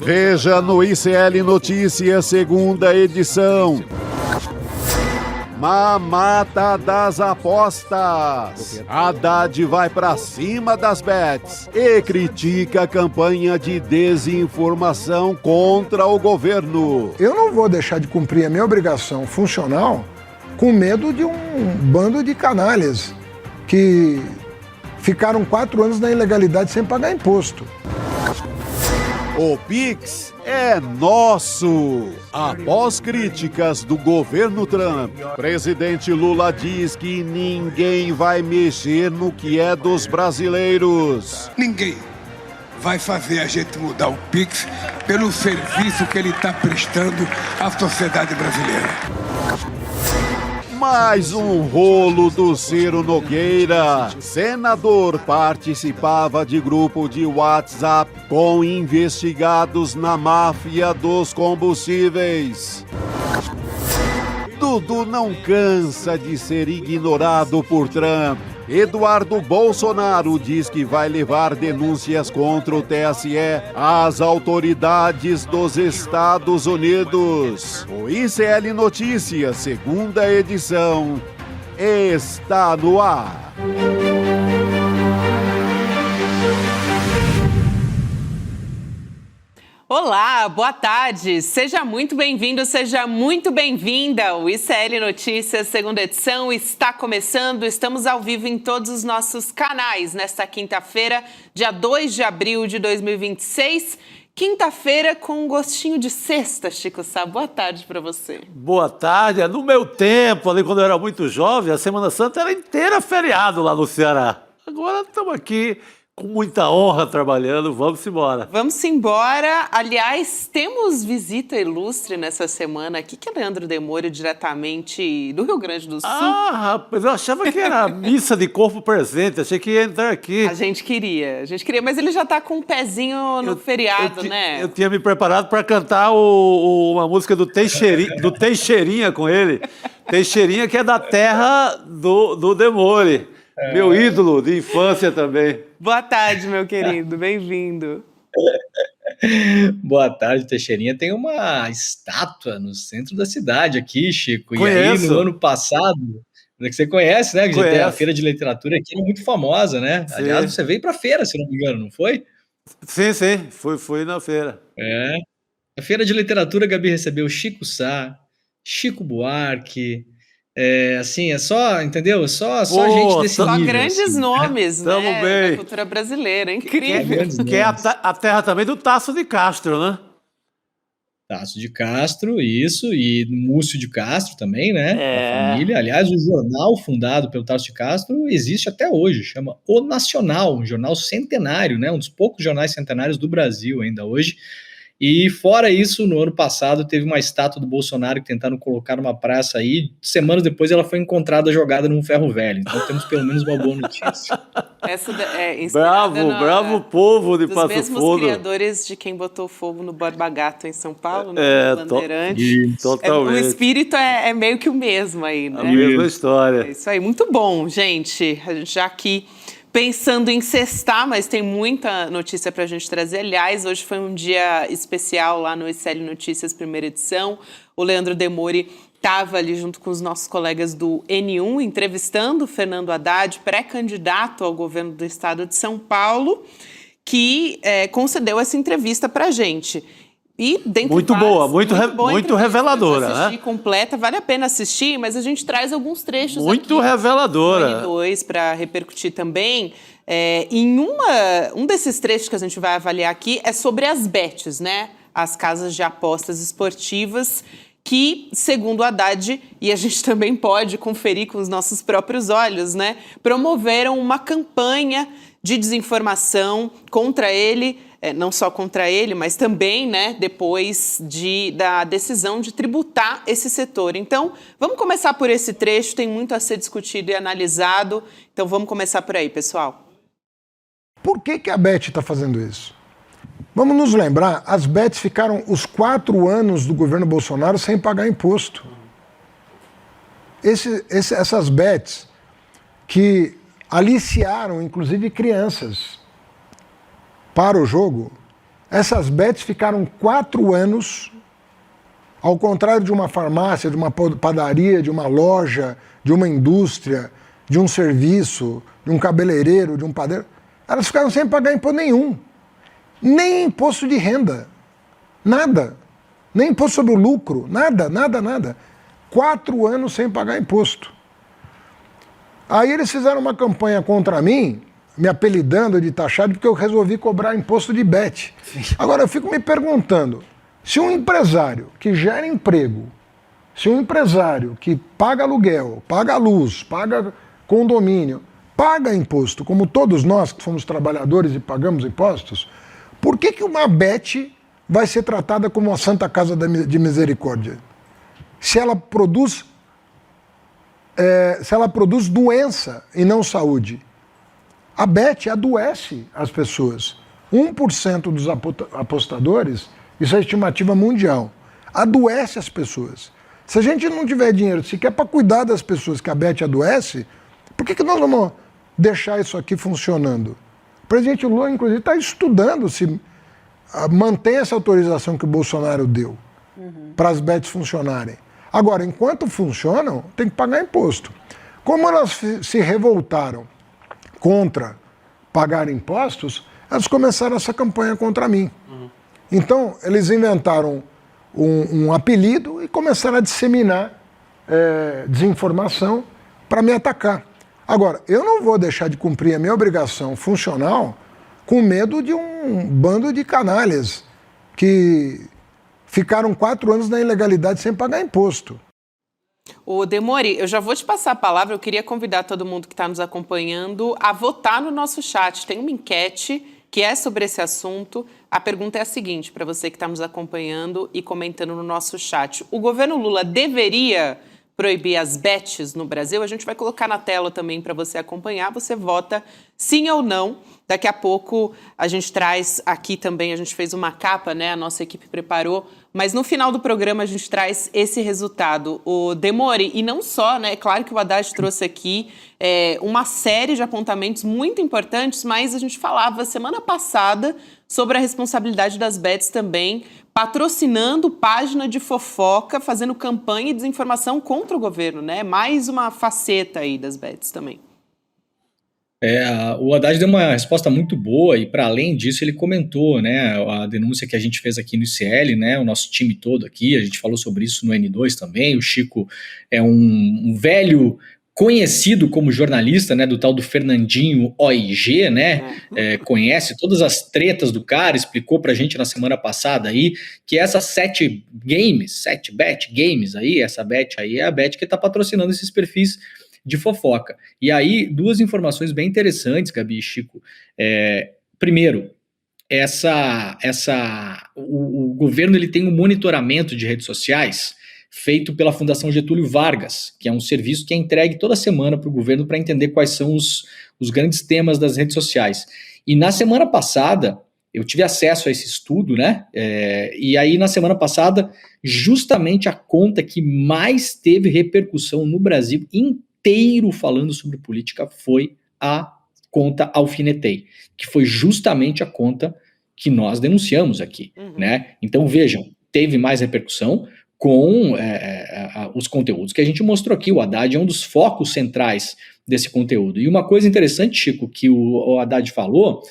Veja no ICL Notícias, segunda edição. Mamata das apostas. Haddad vai pra cima das bets e critica a campanha de desinformação contra o governo. Eu não vou deixar de cumprir a minha obrigação funcional com medo de um bando de canalhas que ficaram 4 anos na ilegalidade sem pagar imposto. O Pix é nosso. Após críticas do governo Trump, presidente Lula diz que ninguém vai mexer no que é dos brasileiros. Ninguém vai fazer a gente mudar o Pix pelo serviço que ele está prestando à sociedade brasileira. Mais um rolo do Ciro Nogueira. Senador participava de grupo de WhatsApp com investigados na máfia dos combustíveis. Dudu não cansa de ser ignorado por Trump. Eduardo Bolsonaro diz que vai levar denúncias contra o TSE às autoridades dos Estados Unidos. O ICL Notícias, segunda edição, está no ar. Olá, boa tarde. Seja muito bem-vindo, seja muito bem-vinda. O ICL Notícias, segunda edição, está começando. Estamos ao vivo em todos os nossos canais nesta quinta-feira, dia 2 de abril de 2026. Quinta-feira com um gostinho de sexta, Chico Sá. Boa tarde para você. Boa tarde. No meu tempo, ali quando eu era muito jovem, a Semana Santa era inteira feriado lá no Ceará. Agora estamos aqui com muita honra trabalhando, vamos embora. Vamos embora. Aliás, temos visita ilustre nessa semana aqui, que é Leandro Demôrio, diretamente do Rio Grande do Sul. Ah, rapaz, eu achava que era missa de corpo presente, achei que ia entrar aqui. A gente queria, mas ele já tá com um pezinho no feriado, né? Eu tinha me preparado para cantar uma música do Teixeirinha com ele. Teixeirinha, que é da terra do Demôrio. Meu ídolo de infância também. Boa tarde, meu querido. Bem-vindo. Boa tarde, Teixeirinha. Tem uma estátua no centro da cidade aqui, Chico. Conheço. E aí, no ano passado, que você conhece, né? Que já tem a Feira de Literatura aqui, é muito famosa, né? Sim. Aliás, você veio pra feira, se não me engano, não foi? Sim. Fui na feira. É. A Feira de Literatura, Gabi, recebeu Chico Sá, Chico Buarque... assim, é só, entendeu? Só gente desse nível. Só grandes assim, nomes, né? Tamo bem. Da cultura brasileira, incrível. Que é a terra também do Tasso de Castro, né? Tasso de Castro, isso, e Múcio de Castro também, né? É. A família. Aliás, o jornal fundado pelo Tasso de Castro existe até hoje, chama O Nacional, um jornal centenário, né? Um dos poucos jornais centenários do Brasil ainda hoje. E fora isso, no ano passado teve uma estátua do Bolsonaro que tentaram colocar numa praça aí, semanas depois ela foi encontrada jogada num ferro velho, então temos pelo menos uma boa notícia. Essa é inspirada bravo povo de Passo Fundo. Dos mesmos criadores de quem botou fogo no Borba Gato em São Paulo, né? Bandeirante. Totalmente. O espírito é meio que o mesmo aí, né? A mesma história. É isso aí, muito bom, gente. A gente já aqui pensando em sextar, mas tem muita notícia para a gente trazer. Aliás, hoje foi um dia especial lá no ICL Notícias, primeira edição. O Leandro Demôrio estava ali junto com os nossos colegas do N1, entrevistando o Fernando Haddad, pré-candidato ao governo do estado de São Paulo, que concedeu essa entrevista para a gente. E muito boa, muito reveladora, assistir, né? Completa, vale a pena assistir, mas a gente traz alguns trechos muito aqui reveladora. para repercutir também. Um desses trechos que a gente vai avaliar aqui é sobre as bets, né? As casas de apostas esportivas que, segundo o Haddad, e a gente também pode conferir com os nossos próprios olhos, né? Promoveram uma campanha de desinformação contra ele, não só contra ele, mas também, né, depois da decisão de tributar esse setor. Então, vamos começar por esse trecho, tem muito a ser discutido e analisado. Então, vamos começar por aí, pessoal. Por que a Bet está fazendo isso? Vamos nos lembrar, as bets ficaram os 4 anos do governo Bolsonaro sem pagar imposto. Essas bets que aliciaram, inclusive, crianças para o jogo, Essas bets ficaram 4 anos, ao contrário de uma farmácia, de uma padaria, de uma loja, de uma indústria, de um serviço, de um cabeleireiro, de um padeiro, elas ficaram sem pagar imposto nenhum. Nem imposto de renda. Nada. Nem imposto sobre o lucro. Nada, nada, nada. 4 anos sem pagar imposto. Aí eles fizeram uma campanha contra mim, me apelidando de taxado, porque eu resolvi cobrar imposto de bet. Agora eu fico me perguntando, se um empresário que gera emprego, se um empresário que paga aluguel, paga luz, paga condomínio, paga imposto, como todos nós que somos trabalhadores e pagamos impostos, por que uma bet vai ser tratada como uma Santa Casa de Misericórdia? Se ela produz doença e não saúde. A bet adoece as pessoas. 1% dos apostadores, isso é a estimativa mundial, adoece as pessoas. Se a gente não tiver dinheiro sequer para cuidar das pessoas que a bet adoece, por que nós vamos deixar isso aqui funcionando? O presidente Lula, inclusive, está estudando se mantém essa autorização que o Bolsonaro deu para as bets funcionarem. Agora, enquanto funcionam, tem que pagar imposto. Como elas se revoltaram contra pagar impostos, elas começaram essa campanha contra mim. Então, eles inventaram um apelido e começaram a disseminar desinformação para me atacar. Agora, eu não vou deixar de cumprir a minha obrigação funcional com medo de um bando de canalhas que ficaram 4 anos na ilegalidade sem pagar imposto. Ô, Demori, eu já vou te passar a palavra, eu queria convidar todo mundo que está nos acompanhando a votar no nosso chat. Tem uma enquete que é sobre esse assunto. A pergunta é a seguinte, para você que está nos acompanhando e comentando no nosso chat. O governo Lula deveria proibir as bets no Brasil? A gente vai colocar na tela também para você acompanhar. Você vota sim ou não. Daqui a pouco a gente traz aqui também, a gente fez uma capa, né? A nossa equipe preparou. Mas no final do programa a gente traz esse resultado. O Demori, e não só, né? É claro que o Haddad trouxe aqui uma série de apontamentos muito importantes, mas a gente falava semana passada sobre a responsabilidade das bets também, patrocinando página de fofoca, fazendo campanha e desinformação contra o governo, né? Mais uma faceta aí das bets também. O Haddad deu uma resposta muito boa e, para além disso, ele comentou, né, a denúncia que a gente fez aqui no ICL, né, o nosso time todo aqui, a gente falou sobre isso no N2 também. O Chico é um velho conhecido como jornalista, né, do tal do Fernandinho OIG, né, conhece todas as tretas do cara, explicou pra gente na semana passada aí que essas 7 bet games aí, essa bet aí é a bet que tá patrocinando esses perfis de fofoca. E aí, 2 informações bem interessantes, Gabi e Chico. Primeiro, o governo ele tem um monitoramento de redes sociais feito pela Fundação Getúlio Vargas, que é um serviço que é entregue toda semana para o governo para entender quais são os grandes temas das redes sociais. E na semana passada, eu tive acesso a esse estudo, né? E aí, na semana passada, justamente a conta que mais teve repercussão no Brasil inteiro falando sobre política foi a conta Alfinetei, que foi justamente a conta que nós denunciamos aqui, né? Então, vejam, teve mais repercussão com os conteúdos que a gente mostrou aqui. O Haddad é um dos focos centrais desse conteúdo. E uma coisa interessante, Chico, que o Haddad falou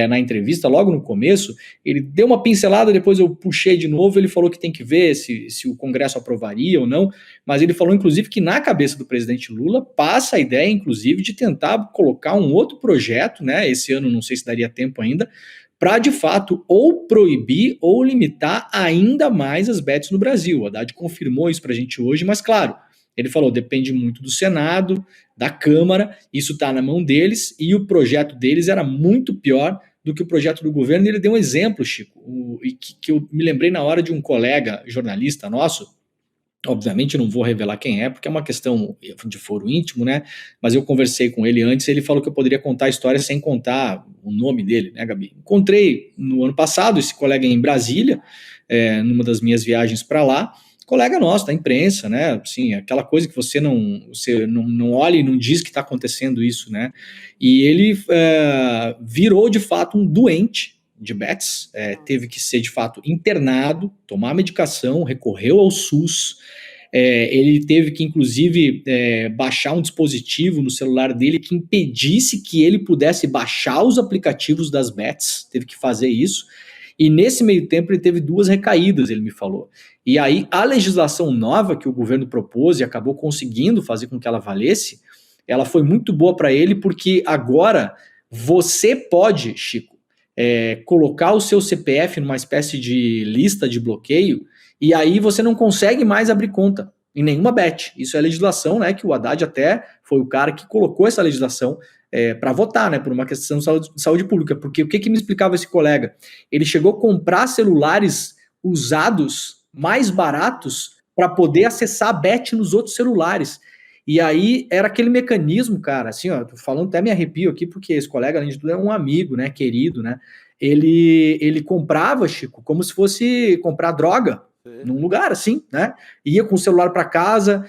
na entrevista, logo no começo, ele deu uma pincelada, depois eu puxei de novo, ele falou que tem que ver se o Congresso aprovaria ou não, mas ele falou, inclusive, que na cabeça do presidente Lula passa a ideia, inclusive, de tentar colocar um outro projeto, né, esse ano não sei se daria tempo ainda, para, de fato, ou proibir ou limitar ainda mais as bets no Brasil. O Haddad confirmou isso para a gente hoje, mas, claro, ele falou, depende muito do Senado, da Câmara, isso está na mão deles, e o projeto deles era muito pior do que o projeto do governo. E ele deu um exemplo, Chico, que eu me lembrei na hora de um colega jornalista nosso. Obviamente não vou revelar quem é, porque é uma questão de foro íntimo, né? Mas eu conversei com ele antes, ele falou que eu poderia contar a história sem contar o nome dele, né, Gabi? Encontrei no ano passado esse colega em Brasília, numa das minhas viagens para lá, colega nosso da imprensa, né? Assim, aquela coisa que você não olha e não diz que está acontecendo isso, né? E ele virou de fato um doente de bets, teve que ser de fato internado, tomar medicação, recorreu ao SUS. Ele teve que, inclusive, baixar um dispositivo no celular dele que impedisse que ele pudesse baixar os aplicativos das bets, teve que fazer isso. E nesse meio tempo ele teve 2 recaídas, ele me falou. E aí a legislação nova que o governo propôs e acabou conseguindo fazer com que ela valesse, ela foi muito boa para ele, porque agora você pode, Chico, colocar o seu CPF numa espécie de lista de bloqueio, e aí você não consegue mais abrir conta em nenhuma bet. Isso é legislação, né, que o Haddad até foi o cara que colocou essa legislação para votar, né, por uma questão de saúde pública. Porque o que me explicava esse colega? Ele chegou a comprar celulares usados mais baratos para poder acessar a bet nos outros celulares. E aí era aquele mecanismo, cara, assim, ó, tô falando, até me arrepio aqui, porque esse colega, além de tudo, é um amigo, né, querido, né? Ele comprava, Chico, como se fosse comprar droga num lugar assim, né? Ia com o celular para casa,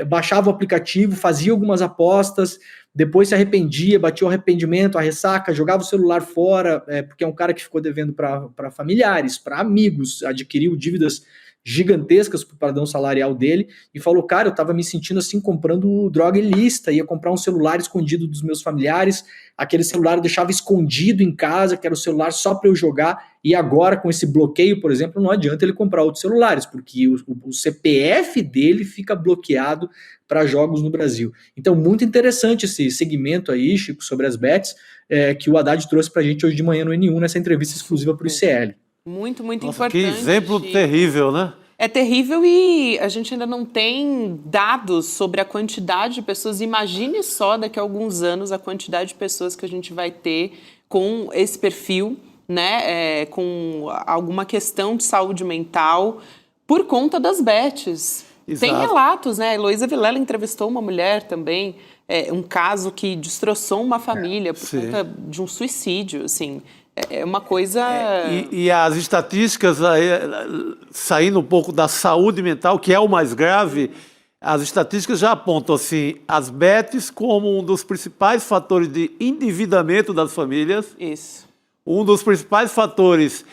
baixava o aplicativo, fazia algumas apostas, depois se arrependia, batia o arrependimento, a ressaca, jogava o celular fora, porque é um cara que ficou devendo para familiares, para amigos, adquiriu dívidas gigantescas para o padrão salarial dele, e falou, cara, eu estava me sentindo assim, comprando droga ilícita, ia comprar um celular escondido dos meus familiares, aquele celular eu deixava escondido em casa, que era o celular só para eu jogar, e agora com esse bloqueio, por exemplo, não adianta ele comprar outros celulares, porque o CPF dele fica bloqueado para jogos no Brasil. Então, muito interessante esse segmento aí, Chico, sobre as bets, que o Haddad trouxe para a gente hoje de manhã no N1, nessa entrevista exclusiva para o ICL. Muito, muito Nossa, importante. que exemplo terrível, né? É terrível e a gente ainda não tem dados sobre a quantidade de pessoas. Imagine só daqui a alguns anos a quantidade de pessoas que a gente vai ter com esse perfil, né? Com alguma questão de saúde mental por conta das bets. Exato. Tem relatos, né? A Heloísa Vilela entrevistou uma mulher também, um caso que destroçou uma família por conta de um suicídio, assim. É uma coisa... E as estatísticas, saindo um pouco da saúde mental, que é o mais grave, as estatísticas já apontam assim, as bets como um dos principais fatores de endividamento das famílias. Isso. Um dos principais fatores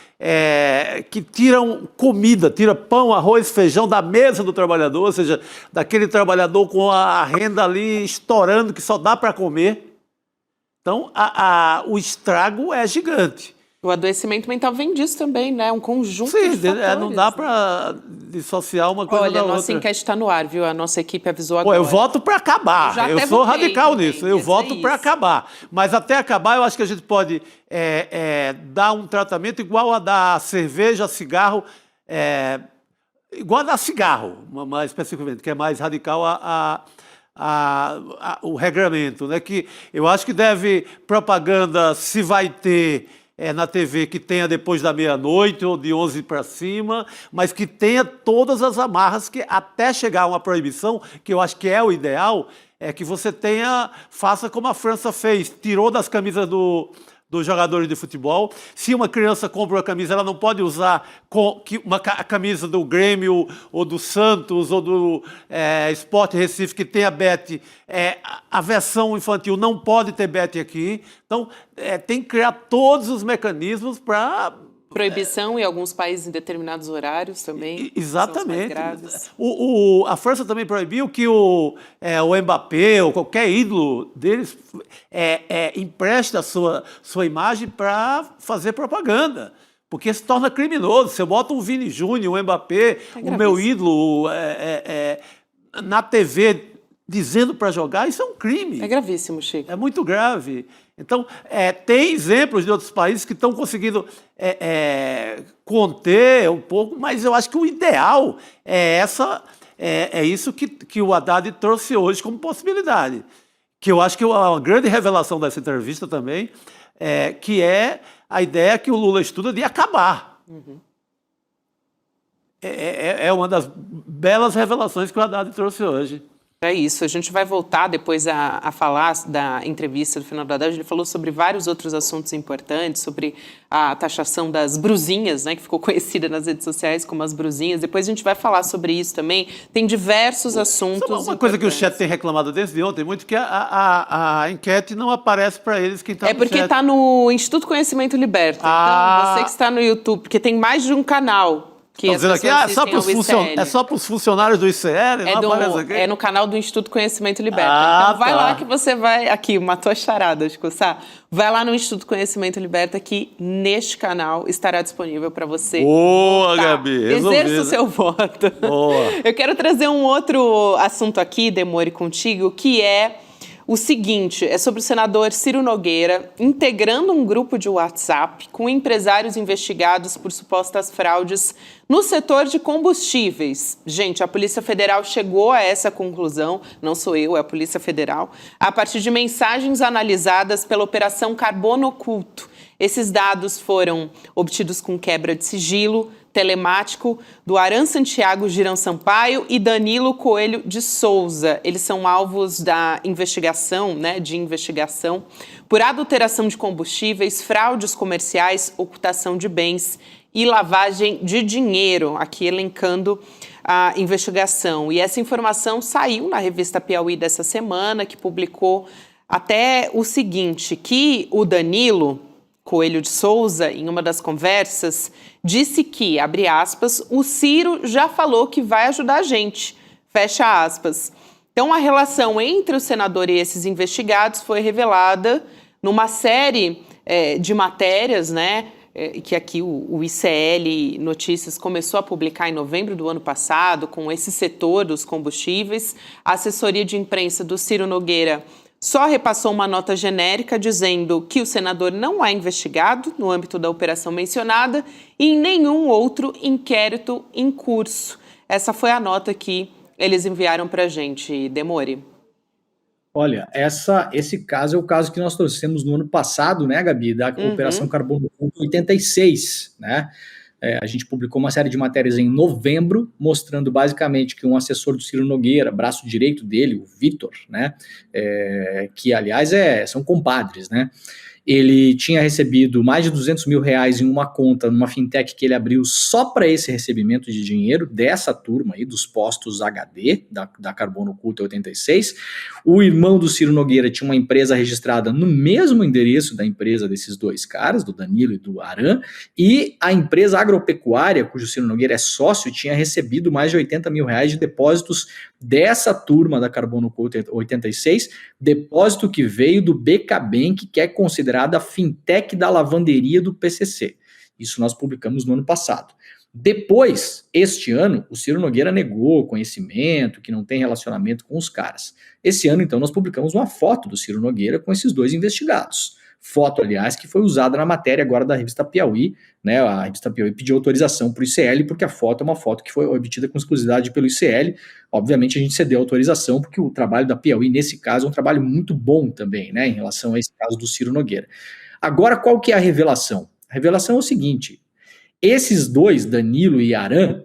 que tiram comida, tira pão, arroz, feijão da mesa do trabalhador, ou seja, daquele trabalhador com a renda ali estourando, que só dá para comer. Então, o estrago é gigante. O adoecimento mental vem disso também, né? Um conjunto de fatores. Não dá para dissociar uma coisa da outra. Olha, a nossa enquete está no ar, viu? A nossa equipe avisou agora. Eu voto para acabar. Eu sou radical nisso. Eu voto para acabar. Mas até acabar, eu acho que a gente pode dar um tratamento igual a dar cerveja, cigarro, igual a dar cigarro, mais especificamente, que é mais radical o regramento, né? Que eu acho que deve propaganda, se vai ter na TV, que tenha depois da meia-noite ou de 11 para cima, mas que tenha todas as amarras, que até chegar a uma proibição, que eu acho que é o ideal, é que você faça como a França fez, tirou das camisas dos jogadores de futebol. Se uma criança compra uma camisa, ela não pode usar a camisa do Grêmio ou do Santos ou do Sport Recife, que tem a bet. A versão infantil não pode ter bet aqui. Então, tem que criar todos os mecanismos para... Proibição em alguns países em determinados horários também. Exatamente. A França também proibiu que o Mbappé ou qualquer ídolo deles empreste a sua imagem para fazer propaganda. Porque se torna criminoso. Se eu boto um Vini Júnior, um Mbappé, o meu ídolo na TV dizendo para jogar, isso é um crime. É gravíssimo, Chico. É muito grave. Então, tem exemplos de outros países que estão conseguindo conter um pouco, mas eu acho que o ideal é isso que o Haddad trouxe hoje como possibilidade. Que eu acho que uma grande revelação dessa entrevista também que é a ideia que o Lula estuda de acabar. Uhum. É uma das belas revelações que o Haddad trouxe hoje. É isso, a gente vai voltar depois a falar da entrevista do Fernando Haddad. Ele falou sobre vários outros assuntos importantes, sobre a taxação das brusinhas, né, que ficou conhecida nas redes sociais como as brusinhas. Depois a gente vai falar sobre isso também. Tem diversos assuntos Uma coisa que o chat tem reclamado desde ontem muito, que a enquete não aparece para eles quem está no chat. É porque está no Instituto Conhecimento Liberta. Então, você que está no YouTube, porque tem mais de um canal. Estão dizendo aqui, é só para os funcionários do ICL? É no canal do Instituto Conhecimento Liberta. Então vai lá que você vai... Aqui, matou a charada, Chikussá. Vai lá no Instituto Conhecimento Liberta, que neste canal estará disponível para você. Boa, Gabi. Exerça o seu voto. Boa. Eu quero trazer um outro assunto aqui, Demore, contigo, que é o seguinte, é sobre o senador Ciro Nogueira integrando um grupo de WhatsApp com empresários investigados por supostas fraudes no setor de combustíveis. Gente, a Polícia Federal chegou a essa conclusão, não sou eu, é a Polícia Federal, a partir de mensagens analisadas pela Operação Carbono Oculto. Esses dados foram obtidos com quebra de sigilo telemático do Aran Santiago Girão Sampaio e Danilo Coelho de Souza. Eles são alvos da investigação, por adulteração de combustíveis, fraudes comerciais, ocultação de bens e lavagem de dinheiro, aqui elencando a investigação. E essa informação saiu na revista Piauí dessa semana, que publicou até o seguinte, que o Danilo Coelho de Souza, em uma das conversas, disse que, abre aspas, o Ciro já falou que vai ajudar a gente, fecha aspas. Então, a relação entre o senador e esses investigados foi revelada numa série de matérias, né, que aqui o ICL Notícias começou a publicar em novembro do ano passado, com esse setor dos combustíveis. A assessoria de imprensa do Ciro Nogueira só repassou uma nota genérica dizendo que o senador não é investigado no âmbito da operação mencionada e em nenhum outro inquérito em curso. Essa foi a nota que eles enviaram para a gente, Demore. Olha, esse caso é o caso que nós trouxemos no ano passado, né, Gabi, da Operação Carbono 86, né? A gente publicou uma série de matérias em novembro, mostrando basicamente que um assessor do Ciro Nogueira, braço direito dele, o Vitor, né, que aliás são compadres, né, ele tinha recebido mais de R$200 mil em uma conta, numa fintech que ele abriu só para esse recebimento de dinheiro dessa turma aí, dos postos HD, da Carbono Oculto 86. O irmão do Ciro Nogueira tinha uma empresa registrada no mesmo endereço da empresa desses dois caras, do Danilo e do Aran, e a empresa agropecuária, cujo Ciro Nogueira é sócio, tinha recebido mais de R$80 mil de depósitos dessa turma da Carbono Oculto 86, depósito que veio do BK Bank, que é considerada a fintech da lavanderia do PCC. Isso nós publicamos no ano passado. Depois, este ano, o Ciro Nogueira negou conhecimento, que não tem relacionamento com os caras. Esse ano, então, nós publicamos uma foto do Ciro Nogueira com esses dois investigados. Foto, aliás, que foi usada na matéria agora da revista Piauí, né? A revista Piauí pediu autorização para o ICL, porque a foto é uma foto que foi obtida com exclusividade pelo ICL. Obviamente, a gente cedeu autorização, porque o trabalho da Piauí, nesse caso, é um trabalho muito bom também, né? Em relação a esse caso do Ciro Nogueira. Agora, qual que é a revelação? A revelação é o seguinte: esses dois, Danilo e Aran,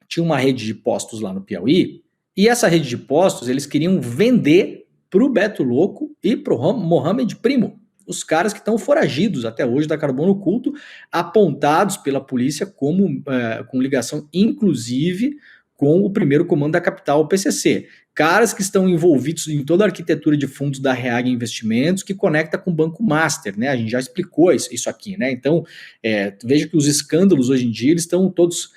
tinham uma rede de postos lá no Piauí, e essa rede de postos eles queriam vender para o Beto Louco e para o Mohamed Primo, os caras que estão foragidos até hoje da Carbono Oculto, apontados pela polícia como com ligação, inclusive, com o primeiro comando da capital, o PCC. Caras que estão envolvidos em toda a arquitetura de fundos da Reag Investimentos, que conecta com o Banco Master, né? A gente já explicou isso aqui, né? Então, veja que os escândalos hoje em dia eles estão todos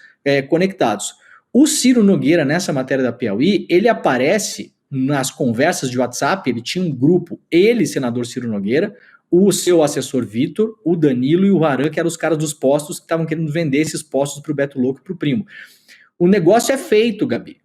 conectados. O Ciro Nogueira, nessa matéria da Piauí, ele aparece nas conversas de WhatsApp, ele tinha um grupo, ele, senador Ciro Nogueira, o seu assessor Vitor, o Danilo e o Aran, que eram os caras dos postos que estavam querendo vender esses postos para o Beto Louco e para o Primo. O negócio é feito, Gabi.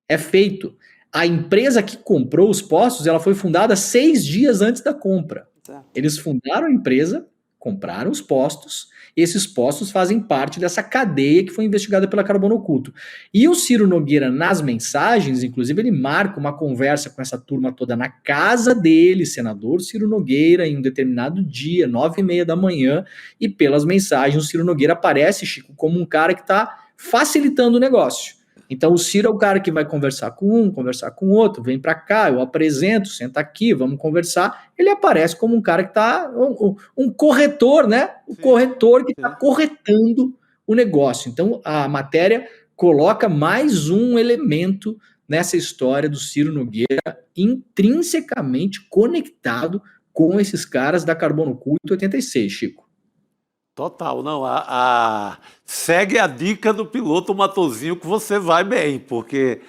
É feito. A empresa que comprou os postos, ela foi fundada 6 dias antes da compra. Eles fundaram a empresa, compraram os postos, e esses postos fazem parte dessa cadeia que foi investigada pela Carbono Oculto. E o Ciro Nogueira, nas mensagens, inclusive, ele marca uma conversa com essa turma toda na casa dele, senador Ciro Nogueira, em um determinado dia, 9h30 da manhã, e pelas mensagens o Ciro Nogueira aparece, Chico, como um cara que está facilitando o negócio. Então o Ciro é o cara que vai conversar com um, conversar com o outro, vem para cá, eu apresento, senta aqui, vamos conversar. Ele aparece como um cara que está, um corretor, né? O corretor que está corretando o negócio. Então a matéria coloca mais um elemento nessa história do Ciro Nogueira intrinsecamente conectado com esses caras da Carbono Culto 86, Chico. Total, não. Segue a dica do piloto Matosinho que você vai bem, porque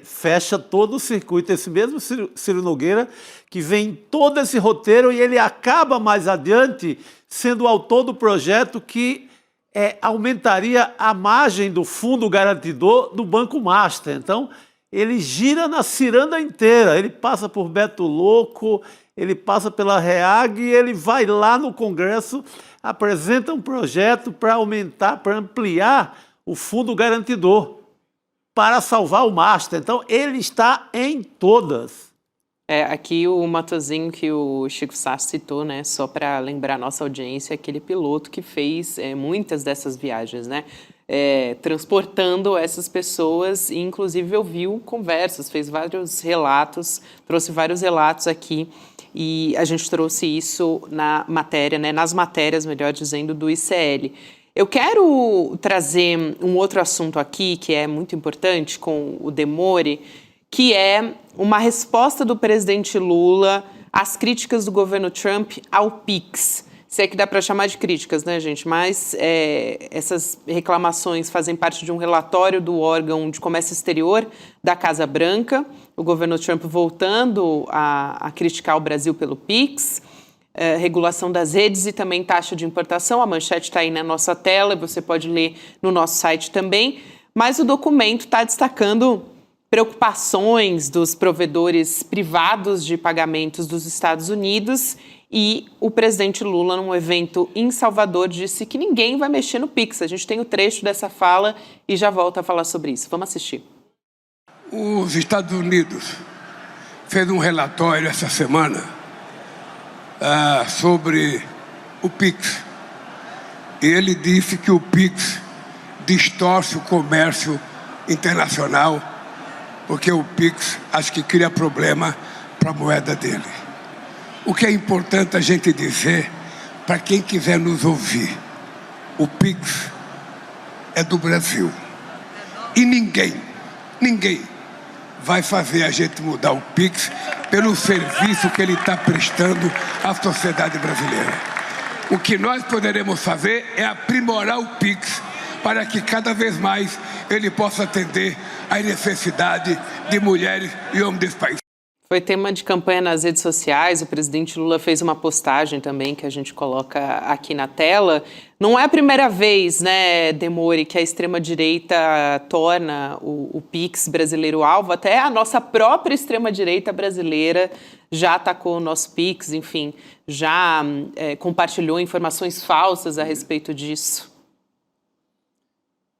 fecha todo o circuito. Esse mesmo Ciro Nogueira que vem todo esse roteiro e ele acaba mais adiante sendo o autor do projeto que aumentaria a margem do fundo garantidor do Banco Master. Então, ele gira na ciranda inteira, ele passa por Beto Louco, ele passa pela REAG e ele vai lá no Congresso, apresenta um projeto para aumentar, para ampliar o fundo garantidor, para salvar o Master. Então, ele está em todas. Aqui o Matosinho que o Chico Sá citou, né, só para lembrar a nossa audiência, aquele piloto que fez muitas dessas viagens, né, transportando essas pessoas e inclusive ouviu conversas, fez vários relatos, trouxe vários relatos aqui e a gente trouxe isso na matéria, né, nas matérias, melhor dizendo, do ICL. Eu quero trazer um outro assunto aqui que é muito importante com o Demore, que é uma resposta do presidente Lula às críticas do governo Trump ao PIX. Se é que dá para chamar de críticas, né, gente? Mas essas reclamações fazem parte de um relatório do órgão de comércio exterior da Casa Branca, o governo Trump voltando a criticar o Brasil pelo PIX, regulação das redes e também taxa de importação. A manchete está aí na nossa tela, você pode ler no nosso site também. Mas o documento está destacando preocupações dos provedores privados de pagamentos dos Estados Unidos e o presidente Lula, num evento em Salvador, disse que ninguém vai mexer no PIX. A gente tem o trecho dessa fala e já volta a falar sobre isso. Vamos assistir. Os Estados Unidos fez um relatório essa semana sobre o PIX. E ele disse que o PIX distorce o comércio internacional, porque o PIX acho que cria problema para a moeda dele. O que é importante a gente dizer, para quem quiser nos ouvir, o PIX é do Brasil. E ninguém vai fazer a gente mudar o PIX pelo serviço que ele está prestando à sociedade brasileira. O que nós poderemos fazer é aprimorar o PIX para que cada vez mais ele possa atender à necessidade de mulheres e homens desse país. Foi tema de campanha nas redes sociais, o presidente Lula fez uma postagem também que a gente coloca aqui na tela. Não é a primeira vez, né, Demore, que a extrema-direita torna o PIX brasileiro alvo, até a nossa própria extrema-direita brasileira já atacou o nosso PIX, enfim, já compartilhou informações falsas a respeito disso.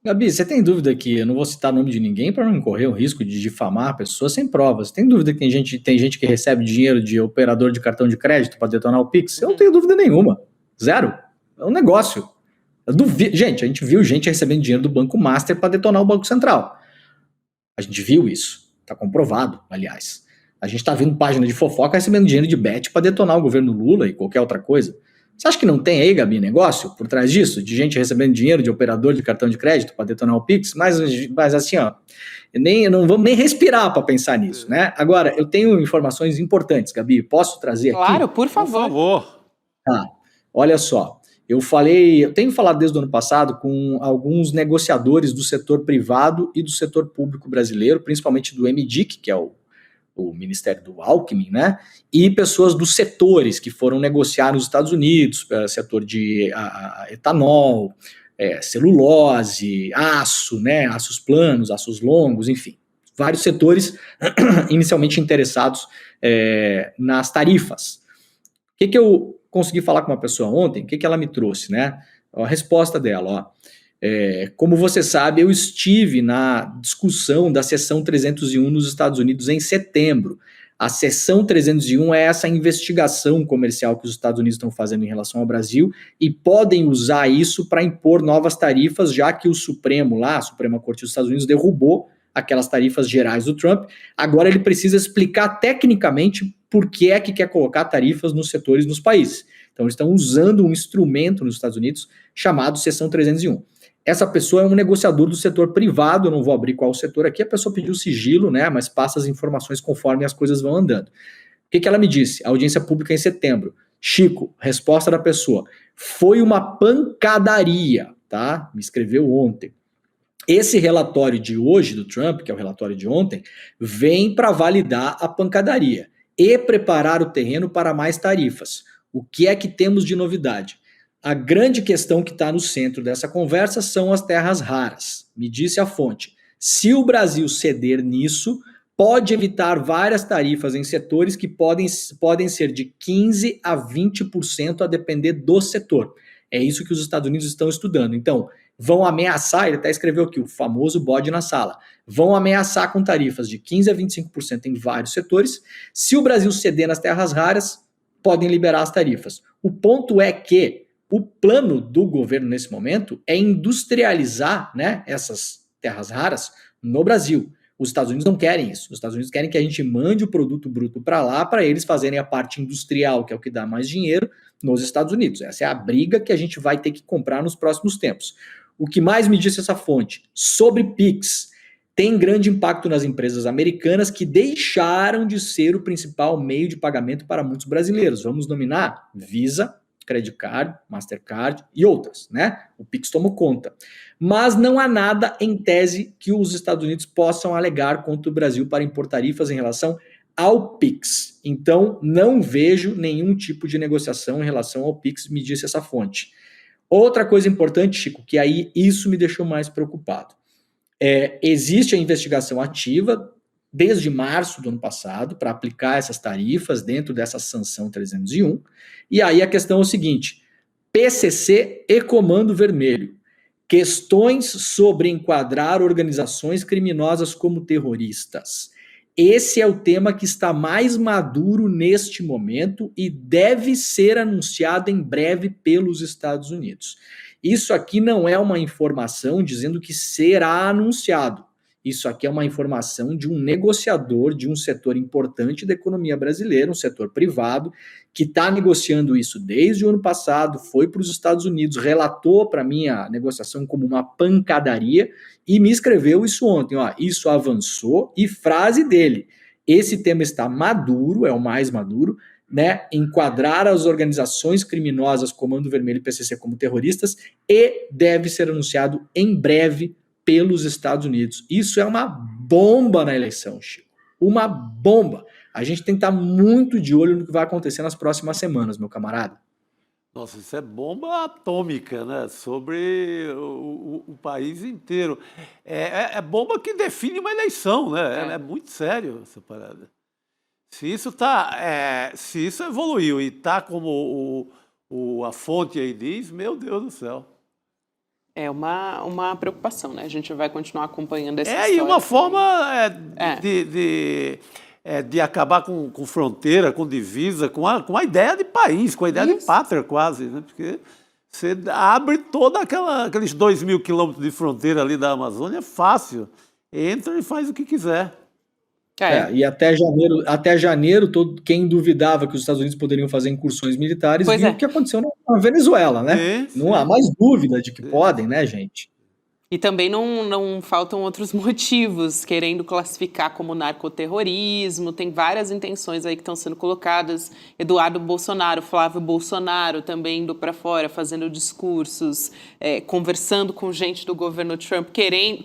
Gabi, você tem dúvida que eu não vou citar o nome de ninguém para não correr o risco de difamar a pessoa sem provas? Tem dúvida que tem gente que recebe dinheiro de operador de cartão de crédito para detonar o PIX? Eu não tenho dúvida nenhuma. Zero. É um negócio. Gente, a gente viu gente recebendo dinheiro do Banco Master para detonar o Banco Central. A gente viu isso. Está comprovado, aliás. A gente está vendo página de fofoca recebendo dinheiro de bet para detonar o governo Lula e qualquer outra coisa. Você acha que não tem aí, Gabi, negócio por trás disso? De gente recebendo dinheiro de operador de cartão de crédito para detonar o PIX? Mas assim, ó, eu não vou nem respirar para pensar nisso, né? Agora, eu tenho informações importantes, Gabi. Posso trazer aqui? Claro, por favor. Por favor. Tá, olha só. Eu tenho falado desde o ano passado com alguns negociadores do setor privado e do setor público brasileiro, principalmente do MDIC, que é o Ministério do Alckmin, né? E pessoas dos setores que foram negociar nos Estados Unidos, setor de etanol, celulose, aço, né? Aços planos, aços longos, enfim. Vários setores inicialmente interessados nas tarifas. O que eu consegui falar com uma pessoa ontem? O que ela me trouxe, né? A resposta dela, ó. Como você sabe, eu estive na discussão da seção 301 nos Estados Unidos em setembro. A seção 301 é essa investigação comercial que os Estados Unidos estão fazendo em relação ao Brasil e podem usar isso para impor novas tarifas, já que o Supremo lá, a Suprema Corte dos Estados Unidos, derrubou aquelas tarifas gerais do Trump. Agora ele precisa explicar tecnicamente por que é que quer colocar tarifas nos setores nos países. Então eles estão usando um instrumento nos Estados Unidos chamado seção 301. Essa pessoa é um negociador do setor privado, eu não vou abrir qual setor aqui, a pessoa pediu sigilo, né, mas passa as informações conforme as coisas vão andando. O que ela me disse? A audiência pública em setembro. Chico, resposta da pessoa, foi uma pancadaria, tá? Me escreveu ontem. Esse relatório de hoje do Trump, que é o relatório de ontem, vem para validar a pancadaria e preparar o terreno para mais tarifas. O que é que temos de novidade? A grande questão que está no centro dessa conversa são as terras raras. Me disse a fonte. Se o Brasil ceder nisso, pode evitar várias tarifas em setores que podem ser de 15% a 20% a depender do setor. É isso que os Estados Unidos estão estudando. Então, vão ameaçar, ele até escreveu aqui, o famoso bode na sala, vão ameaçar com tarifas de 15% a 25% em vários setores. Se o Brasil ceder nas terras raras, podem liberar as tarifas. O ponto é que o plano do governo nesse momento é industrializar, né, essas terras raras no Brasil. Os Estados Unidos não querem isso. Os Estados Unidos querem que a gente mande o produto bruto para lá para eles fazerem a parte industrial, que é o que dá mais dinheiro, nos Estados Unidos. Essa é a briga que a gente vai ter que comprar nos próximos tempos. O que mais me disse essa fonte? Sobre PIX. Tem grande impacto nas empresas americanas que deixaram de ser o principal meio de pagamento para muitos brasileiros. Vamos nominar Visa, Credit Card, Mastercard e outras, né? O Pix tomou conta. Mas não há nada em tese que os Estados Unidos possam alegar contra o Brasil para impor tarifas em relação ao Pix. Então, não vejo nenhum tipo de negociação em relação ao Pix, me disse essa fonte. Outra coisa importante, Chico, que aí isso me deixou mais preocupado. Existe a investigação ativa desde março do ano passado para aplicar essas tarifas dentro dessa sanção 301. E aí a questão é o seguinte, PCC e Comando Vermelho, questões sobre enquadrar organizações criminosas como terroristas. Esse é o tema que está mais maduro neste momento e deve ser anunciado em breve pelos Estados Unidos. Isso aqui não é uma informação dizendo que será anunciado. Isso aqui é uma informação de um negociador de um setor importante da economia brasileira, um setor privado, que está negociando isso desde o ano passado, foi para os Estados Unidos, relatou para mim a negociação como uma pancadaria e me escreveu isso ontem. Ó, isso avançou e frase dele, esse tema está maduro, é o mais maduro, né, enquadrar as organizações criminosas Comando Vermelho e PCC como terroristas e deve ser anunciado em breve pelos Estados Unidos. Isso é uma bomba na eleição, Chico. Uma bomba. A gente tem que estar muito de olho no que vai acontecer nas próximas semanas, meu camarada. Nossa, isso é bomba atômica, né? Sobre o país inteiro. É bomba que define uma eleição, né? É muito sério essa parada. Se isso evoluiu e está como a fonte aí diz, meu Deus do céu. É uma preocupação, né? A gente vai continuar acompanhando essa história. E uma forma de acabar com fronteira, com divisa, com a ideia de país, com a ideia de pátria quase, né? Porque você abre toda aqueles 2.000 quilômetros de fronteira ali da Amazônia, fácil. Entra e faz o que quiser. E até janeiro, quem duvidava que os Estados Unidos poderiam fazer incursões militares viu o que aconteceu na Venezuela, né? Sim. Não há mais dúvida de que podem, né, gente? E também não faltam outros motivos, querendo classificar como narcoterrorismo, tem várias intenções aí que estão sendo colocadas. Eduardo Bolsonaro, Flávio Bolsonaro também indo para fora, fazendo discursos, conversando com gente do governo Trump,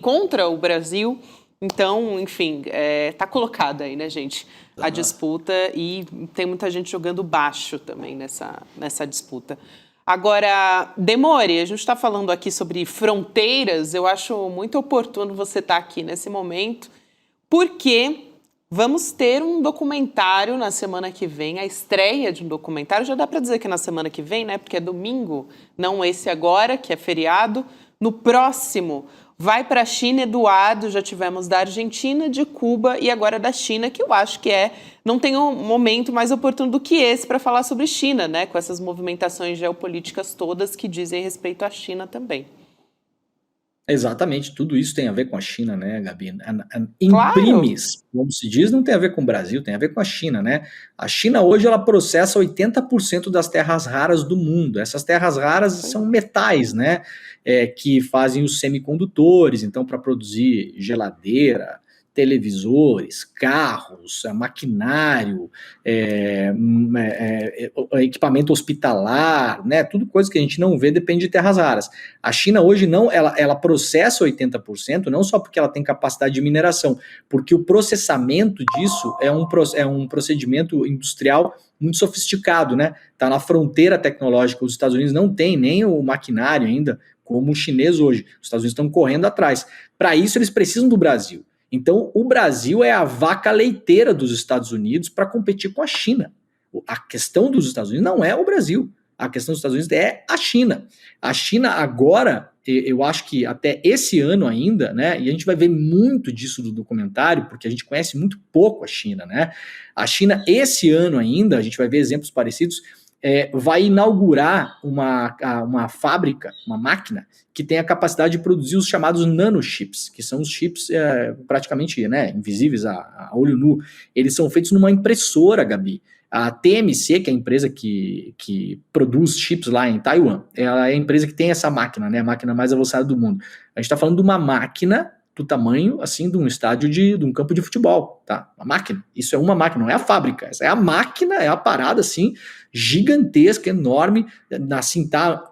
contra o Brasil. Então, enfim, tá colocada aí, né, gente, a disputa e tem muita gente jogando baixo também nessa disputa. Agora, Demore, a gente está falando aqui sobre fronteiras, eu acho muito oportuno você estar aqui nesse momento, porque vamos ter um documentário na semana que vem, a estreia de um documentário, já dá para dizer que é na semana que vem, né, porque é domingo, não esse agora, que é feriado, no próximo Vai para a China, Eduardo, já tivemos da Argentina, de Cuba e agora da China, que eu acho que não tem um momento mais oportuno do que esse para falar sobre China, né? Com essas movimentações geopolíticas todas que dizem respeito à China também. Exatamente, tudo isso tem a ver com a China, né, Gabi? Claro. Imprimes, como se diz, não tem a ver com o Brasil, tem a ver com a China, né? A China hoje ela processa 80% das terras raras do mundo. Essas terras raras são metais, né? Que fazem os semicondutores, então para produzir geladeira, televisores, carros, maquinário, equipamento hospitalar, né? Tudo coisa que a gente não vê depende de terras raras. A China hoje ela processa 80%, não só porque ela tem capacidade de mineração, porque o processamento disso é um procedimento industrial muito sofisticado, né? Tá na fronteira tecnológica. Os Estados Unidos não tem nem o maquinário ainda, como o chinês hoje. Os Estados Unidos estão correndo atrás. Para isso, eles precisam do Brasil. Então, o Brasil é a vaca leiteira dos Estados Unidos para competir com a China. A questão dos Estados Unidos não é o Brasil. A questão dos Estados Unidos é a China. A China agora, eu acho que até esse ano ainda, né, e a gente vai ver muito disso do documentário, porque a gente conhece muito pouco a China, né? A China, esse ano ainda, a gente vai ver exemplos parecidos, vai inaugurar uma fábrica, uma máquina, que tem a capacidade de produzir os chamados nanochips, que são os chips praticamente, né, invisíveis a olho nu. Eles são feitos numa impressora, Gabi. A TMC, que é a empresa que produz chips lá em Taiwan, ela é a empresa que tem essa máquina, né, a máquina mais avançada do mundo. A gente está falando de uma máquina do tamanho, assim, de um estádio de um campo de futebol, tá? Uma máquina. Isso é uma máquina, não é a fábrica. Essa é a máquina, é a parada, assim, gigantesca, enorme, assim, tá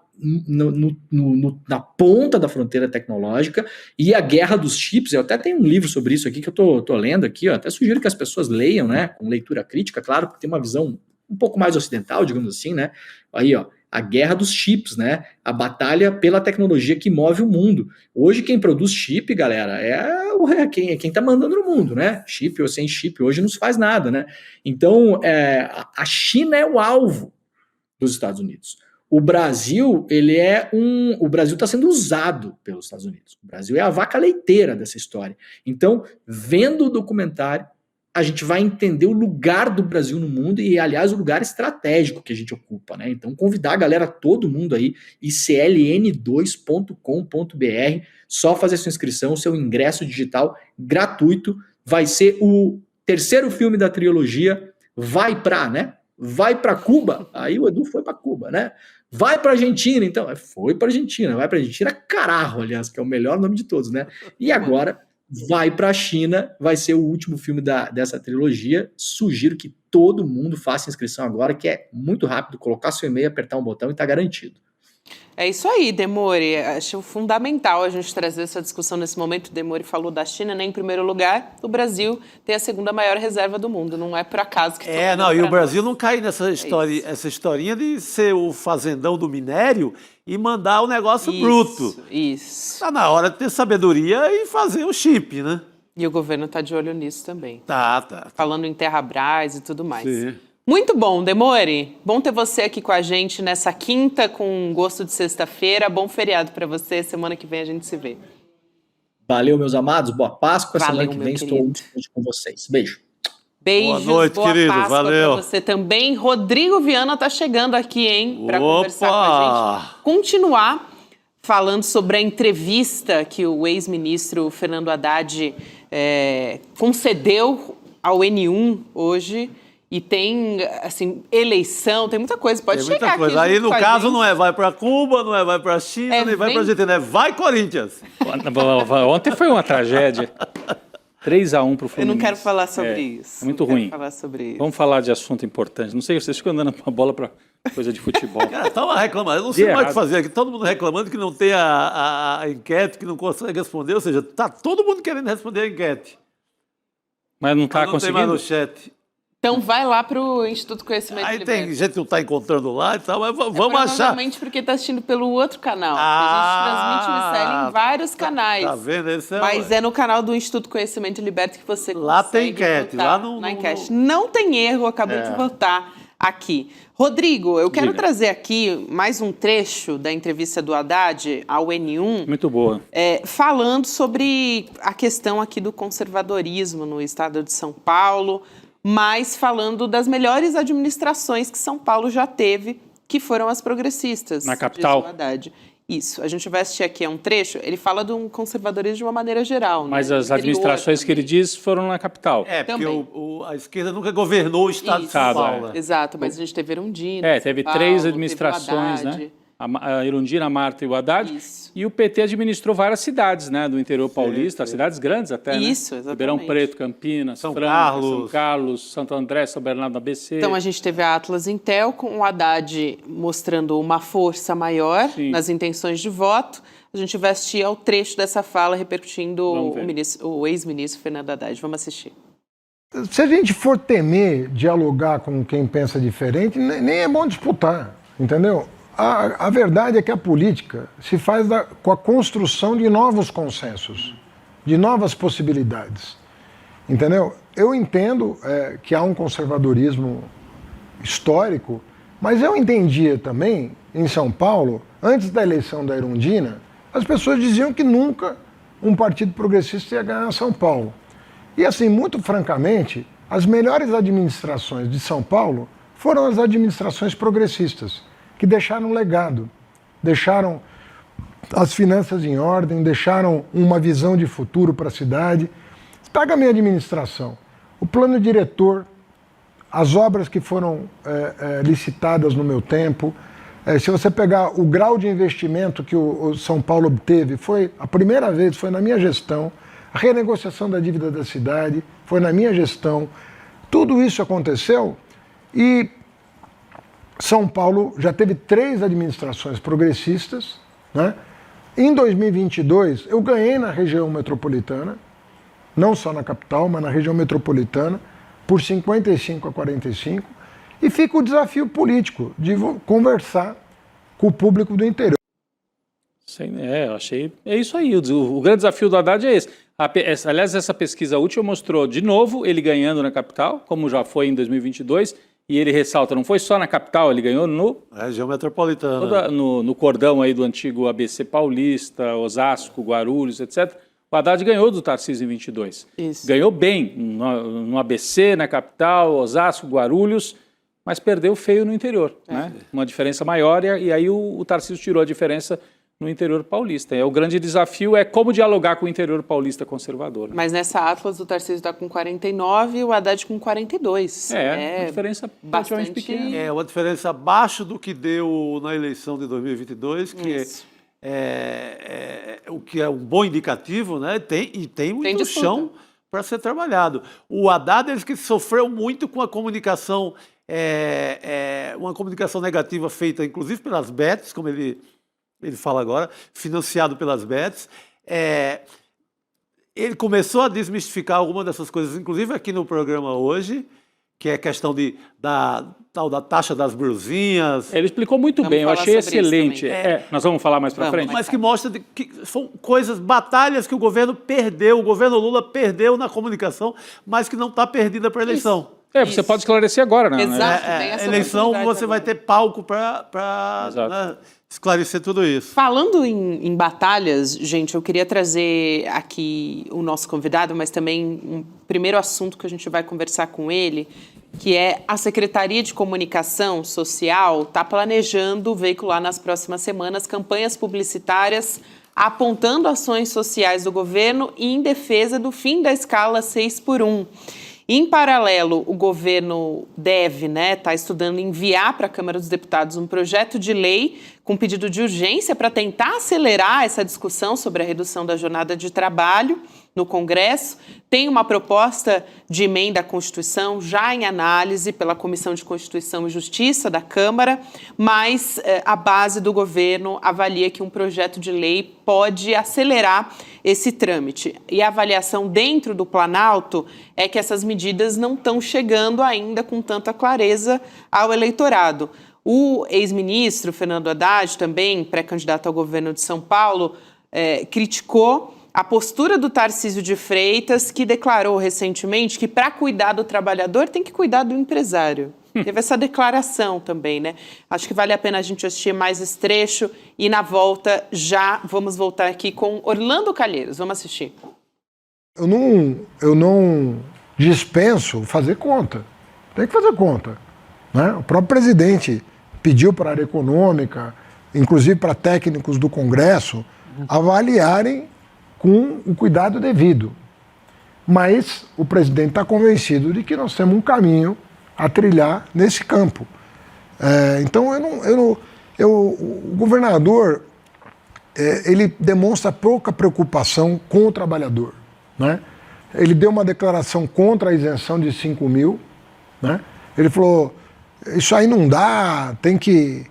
na ponta da fronteira tecnológica, e a guerra dos chips. Eu até tenho um livro sobre isso aqui que eu tô lendo aqui, ó, até sugiro que as pessoas leiam, né, com leitura crítica, claro, porque tem uma visão um pouco mais ocidental, digamos assim, né, aí, ó, a guerra dos chips, né, a batalha pela tecnologia que move o mundo. Hoje quem produz chip, galera, quem tá mandando no mundo, né, chip ou sem chip, hoje não se faz nada, né, então a China é o alvo dos Estados Unidos. O Brasil, o Brasil está sendo usado pelos Estados Unidos. O Brasil é a vaca leiteira dessa história. Então, vendo o documentário, a gente vai entender o lugar do Brasil no mundo e, aliás, o lugar estratégico que a gente ocupa, né? Então, convidar a galera, todo mundo aí, icln2.com.br, só fazer sua inscrição, seu ingresso digital gratuito. Vai ser o terceiro filme da trilogia. Vai para Cuba. Aí o Edu foi para Cuba, né? Vai para Argentina, então. Foi para Argentina, vai para Argentina, caralho, aliás, que é o melhor nome de todos, né? E agora vai para a China, vai ser o último filme dessa trilogia. Sugiro que todo mundo faça inscrição agora, que é muito rápido, colocar seu e-mail, apertar um botão e tá garantido. É isso aí, Demore. Acho fundamental a gente trazer essa discussão nesse momento. O Demore falou da China, né? Em primeiro lugar, o Brasil tem a segunda maior reserva do mundo. Não é por acaso que... E o Brasil não cai nessa história, essa historinha de ser o fazendão do minério e mandar o negócio bruto. Isso. Tá na hora de ter sabedoria e fazer o chip, né? E o governo está de olho nisso também. Tá. Falando em Terrabras e tudo mais. Sim. Muito bom, Demore. Bom ter você aqui com a gente nessa quinta com gosto de sexta-feira. Bom feriado para você. Semana que vem a gente se vê. Valeu, meus amados. Boa Páscoa. Valeu, semana que vem estou com vocês. Beijo. Beijos. Boa noite, querido. Páscoa Valeu. pra você também. Rodrigo Viana tá chegando aqui, hein? Para conversar com a gente. Continuar falando sobre a entrevista que o ex-ministro Fernando Haddad concedeu ao N1 hoje. E tem, assim, eleição, tem muita coisa. Pode tem chegar muita coisa. aqui. Aí, no caso, não vai para Cuba, não vai para China, nem vai para Argentina. Vai, Corinthians! Ontem foi uma tragédia. 3-1 para o Fluminense. Eu não quero falar sobre isso. É muito ruim. Falar sobre isso. Vamos falar de assunto importante. Não sei, vocês ficam andando com a bola para coisa de futebol. Cara, tava reclamando. Eu não sei mais o que fazer aqui. Todo mundo reclamando que não tem a enquete, que não consegue responder. Ou seja, tá todo mundo querendo responder a enquete. Mas não está conseguindo? Não tem mais no chat. Então vai lá para o Instituto Conhecimento Aí Liberta. tem gente que não está encontrando lá e tal, mas vamos achar. Provavelmente porque está assistindo pelo outro canal. A gente transmite o Miceli em vários canais. Tá vendo? Mas é no canal do Instituto Conhecimento Liberta que você lá consegue tem enquete. votar Lá na enquete. Não tem erro, acabei de votar aqui. Rodrigo, eu quero Diga. trazer aqui mais um trecho da entrevista do Haddad ao N1. Muito boa. Falando sobre a questão aqui do conservadorismo no estado de São Paulo, mas falando das melhores administrações que São Paulo já teve, que foram as progressistas. Na capital. Diz o Haddad. Isso, a gente vai assistir aqui um trecho, ele fala do conservadorismo de uma maneira geral. Mas né? as administrações que ele diz foram na capital. É, porque Também. a esquerda nunca governou o estado de São Isso. Paulo. né? Exato, mas a gente teve Erundina. Teve São Paulo, 3 teve o administrações, Haddad. né? A Erundina, a Marta e o Haddad. Isso. E o PT administrou várias cidades, né? Do interior paulista, cidades grandes até, Isso, né? exatamente. Ribeirão Preto, Campinas, São Franca, Carlos. São Carlos, Santo André, São Bernardo do ABC. Então a gente teve a Atlas Intel com o Haddad mostrando uma força maior Sim. nas intenções de voto. A gente vai assistir ao trecho dessa fala repercutindo o ex-ministro Fernando Haddad. Vamos assistir. Se a gente for temer dialogar com quem pensa diferente, nem é bom disputar, entendeu? A verdade é que a política se faz com a construção de novos consensos, de novas possibilidades, entendeu? Eu entendo que há um conservadorismo histórico, mas eu entendia também, em São Paulo, antes da eleição da Erundina, as pessoas diziam que nunca um partido progressista ia ganhar São Paulo. E assim, muito francamente, as melhores administrações de São Paulo foram as administrações progressistas, que deixaram um legado, deixaram as finanças em ordem, deixaram uma visão de futuro para a cidade. Pega a minha administração, o plano diretor, as obras que foram licitadas no meu tempo. Se você pegar o grau de investimento que o São Paulo obteve, foi a primeira vez, foi na minha gestão. A renegociação da dívida da cidade foi na minha gestão. Tudo isso aconteceu e São Paulo já teve 3 administrações progressistas, né? Em 2022, eu ganhei na região metropolitana, não só na capital, mas na região metropolitana, por 55 a 45, e fica o desafio político de conversar com o público do interior. Eu achei. É isso aí. O grande desafio do Haddad é esse. Aliás, essa pesquisa última mostrou, de novo, ele ganhando na capital, como já foi em 2022, e ele ressalta, não foi só na capital, ele ganhou Região metropolitana. no cordão aí do antigo ABC Paulista, Osasco, Guarulhos, etc. O Haddad ganhou do Tarcísio em 22. Isso. Ganhou bem no ABC, na capital, Osasco, Guarulhos, mas perdeu feio no interior, né? Uma diferença maior, e aí o Tarcísio tirou a diferença no interior paulista. O grande desafio é como dialogar com o interior paulista conservador. Né? Mas nessa Atlas o Tarcísio está com 49 e o Haddad com 42. Uma diferença bastante pequena. É uma diferença abaixo do que deu na eleição de 2022, que Isso. o que é um bom indicativo, né? Tem muito disputa. chão para ser trabalhado. O Haddad ele que sofreu muito com a comunicação, uma comunicação negativa feita, inclusive pelas bets, como ele fala agora, financiado pelas bets. Ele começou a desmistificar algumas dessas coisas, inclusive aqui no programa hoje, que é a questão da taxa das brusinhas. Ele explicou muito Vamos bem, eu falar achei sobre isso excelente. também. Nós vamos falar mais para Vamos, frente? Mas que mostra que são coisas, batalhas que o governo perdeu, o governo Lula perdeu na comunicação, mas que não está perdida para a eleição. Você pode esclarecer agora, né? Exato. tem essa Eleição oportunidade você vai agora. ter palco para esclarecer tudo isso. Falando em batalhas, gente, eu queria trazer aqui o nosso convidado, mas também um primeiro assunto que a gente vai conversar com ele, que é a Secretaria de Comunicação Social está planejando veicular nas próximas semanas campanhas publicitárias apontando ações sociais do governo e em defesa do fim da escala 6x1. Em paralelo, o governo deve, tá estudando enviar para a Câmara dos Deputados um projeto de lei com pedido de urgência para tentar acelerar essa discussão sobre a redução da jornada de trabalho no Congresso. Tem uma proposta de emenda à Constituição já em análise pela Comissão de Constituição e Justiça da Câmara, mas a base do governo avalia que um projeto de lei pode acelerar esse trâmite. E a avaliação dentro do Planalto é que essas medidas não estão chegando ainda com tanta clareza ao eleitorado. O ex-ministro Fernando Haddad, também pré-candidato ao governo de São Paulo, criticou a postura do Tarcísio de Freitas, que declarou recentemente que para cuidar do trabalhador tem que cuidar do empresário. Teve essa declaração também, né? Acho que vale a pena a gente assistir mais esse trecho e na volta já vamos voltar aqui com Orlando Calheiros. Vamos assistir. Eu não dispenso fazer conta. Tem que fazer conta, né? O próprio presidente pediu para a área econômica, inclusive para técnicos do Congresso, avaliarem com o cuidado devido. Mas o presidente está convencido de que nós temos um caminho a trilhar nesse campo. Então, o governador ele demonstra pouca preocupação com o trabalhador, né? Ele deu uma declaração contra a isenção de 5 mil, né? Ele falou, isso aí não dá, tem que...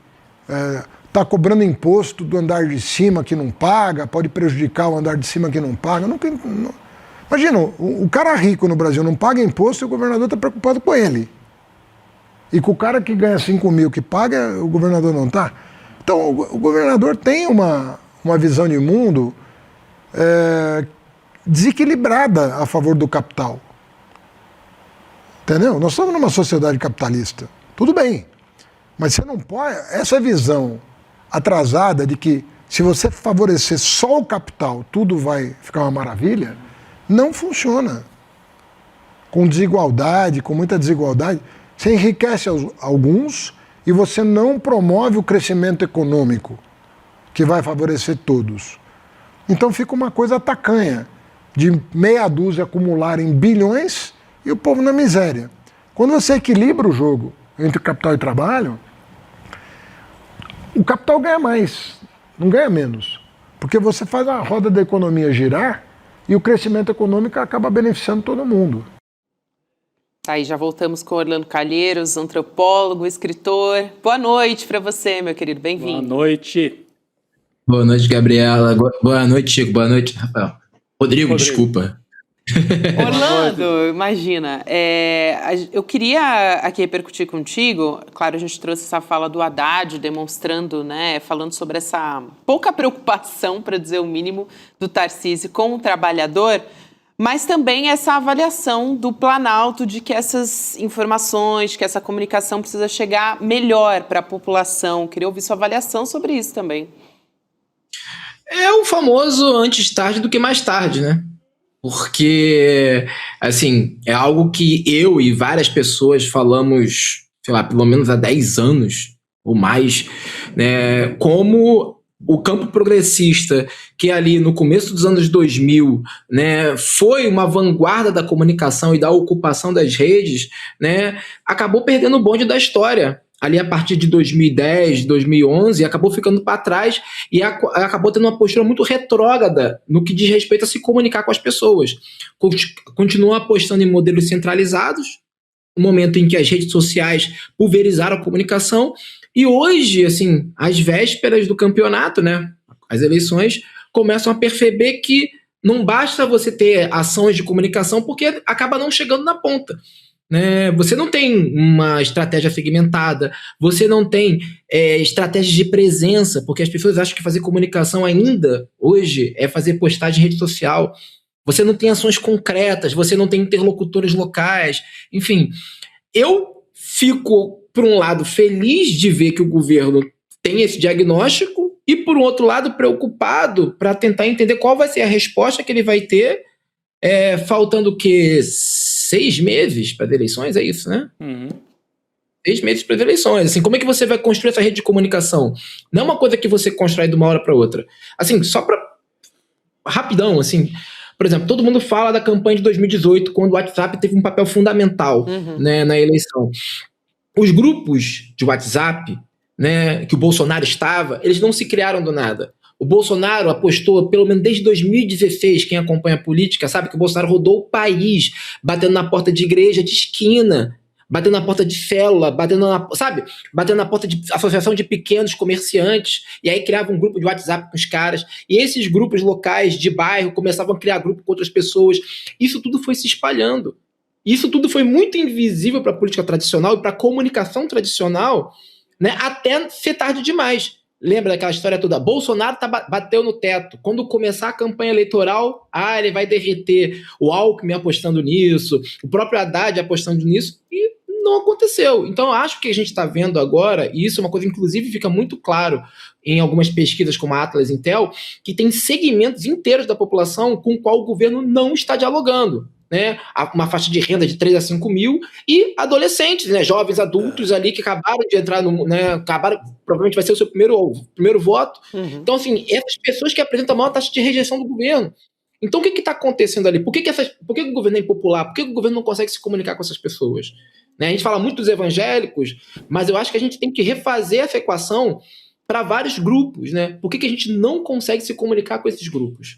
tá cobrando imposto do andar de cima que não paga, pode prejudicar o andar de cima que não paga. Imagina, o cara rico no Brasil não paga imposto e o governador está preocupado com ele. E com o cara que ganha 5 mil que paga, o governador não está. Então, o governador tem uma visão de mundo desequilibrada a favor do capital. Entendeu? Nós estamos numa sociedade capitalista. Tudo bem. Mas você não pode... Essa visão atrasada de que se você favorecer só o capital, tudo vai ficar uma maravilha, não funciona. Com desigualdade, com muita desigualdade, você enriquece alguns e você não promove o crescimento econômico, que vai favorecer todos. Então fica uma coisa tacanha, de meia dúzia acumularem bilhões e o povo na miséria. Quando você equilibra o jogo entre capital e trabalho, o capital ganha mais, não ganha menos. Porque você faz a roda da economia girar e o crescimento econômico acaba beneficiando todo mundo. Aí já voltamos com Orlando Calheiros, antropólogo, escritor. Boa noite para você, meu querido, bem-vindo. Boa noite. Boa noite, Gabriela. Boa noite, Chico. Boa noite, Rafael. Rodrigo. Desculpa. Orlando, imagina, eu queria aqui repercutir contigo, claro, a gente trouxe essa fala do Haddad demonstrando, né, falando sobre essa pouca preocupação, para dizer o mínimo, do Tarcísio com o trabalhador, mas também essa avaliação do Planalto de que essas informações, que essa comunicação precisa chegar melhor para a população. Queria ouvir sua avaliação sobre isso também. É o famoso antes tarde do que mais tarde, né? Porque, assim, é algo que eu e várias pessoas falamos, sei lá, pelo menos há 10 anos ou mais, né? Como o campo progressista, que ali no começo dos anos 2000, né, foi uma vanguarda da comunicação e da ocupação das redes, né, acabou perdendo o bonde da história. Ali a partir de 2010, 2011, acabou ficando para trás e acabou tendo uma postura muito retrógrada no que diz respeito a se comunicar com as pessoas. Continuou apostando em modelos centralizados, no momento em que as redes sociais pulverizaram a comunicação, e hoje, assim, às vésperas do campeonato, né, as eleições começam a perceber que não basta você ter ações de comunicação porque acaba não chegando na ponta. Você não tem uma estratégia segmentada, você não tem estratégias de presença, porque as pessoas acham que fazer comunicação ainda, hoje, é fazer postagem em rede social. Você não tem ações concretas, você não tem interlocutores locais, enfim. Eu fico, por um lado, feliz de ver que o governo tem esse diagnóstico e, por outro lado, preocupado para tentar entender qual vai ser a resposta que ele vai ter, faltando o quê? 6 meses para as eleições, é isso, né? Uhum. 6 meses para as eleições. Assim, como é que você vai construir essa rede de comunicação? Não é uma coisa que você constrói de uma hora para outra. Assim, só para... Rapidão, assim... Por exemplo, todo mundo fala da campanha de 2018, quando o WhatsApp teve um papel fundamental, né, na eleição. Os grupos de WhatsApp, né, que o Bolsonaro estava, eles não se criaram do nada. O Bolsonaro apostou, pelo menos desde 2016, quem acompanha a política sabe que o Bolsonaro rodou o país, batendo na porta de igreja de esquina, batendo na porta de célula, batendo na porta de associação de pequenos comerciantes, e aí criava um grupo de WhatsApp com os caras, e esses grupos locais de bairro começavam a criar grupo com outras pessoas. Isso tudo foi se espalhando. Isso tudo foi muito invisível para a política tradicional e para a comunicação tradicional, né, até ser tarde demais. Lembra daquela história toda? Bolsonaro bateu no teto. Quando começar a campanha eleitoral, ele vai derreter. O Alckmin apostando nisso, o próprio Haddad apostando nisso, e não aconteceu. Então, eu acho que a gente está vendo agora, e isso é uma coisa, inclusive, fica muito claro em algumas pesquisas como a Atlas Intel, que tem segmentos inteiros da população com o qual o governo não está dialogando. Né? Uma faixa de renda de 3 a 5 mil e adolescentes, né? Jovens adultos ali que acabaram de entrar no, né? Provavelmente vai ser o seu primeiro voto. Então, assim, essas pessoas que apresentam a maior taxa de rejeição do governo. Então, o que está acontecendo ali? Por que o governo é impopular? Por que o governo não consegue se comunicar com essas pessoas? Né? A gente fala muito dos evangélicos, mas eu acho que a gente tem que refazer essa equação para vários grupos. Né? Por que a gente não consegue se comunicar com esses grupos?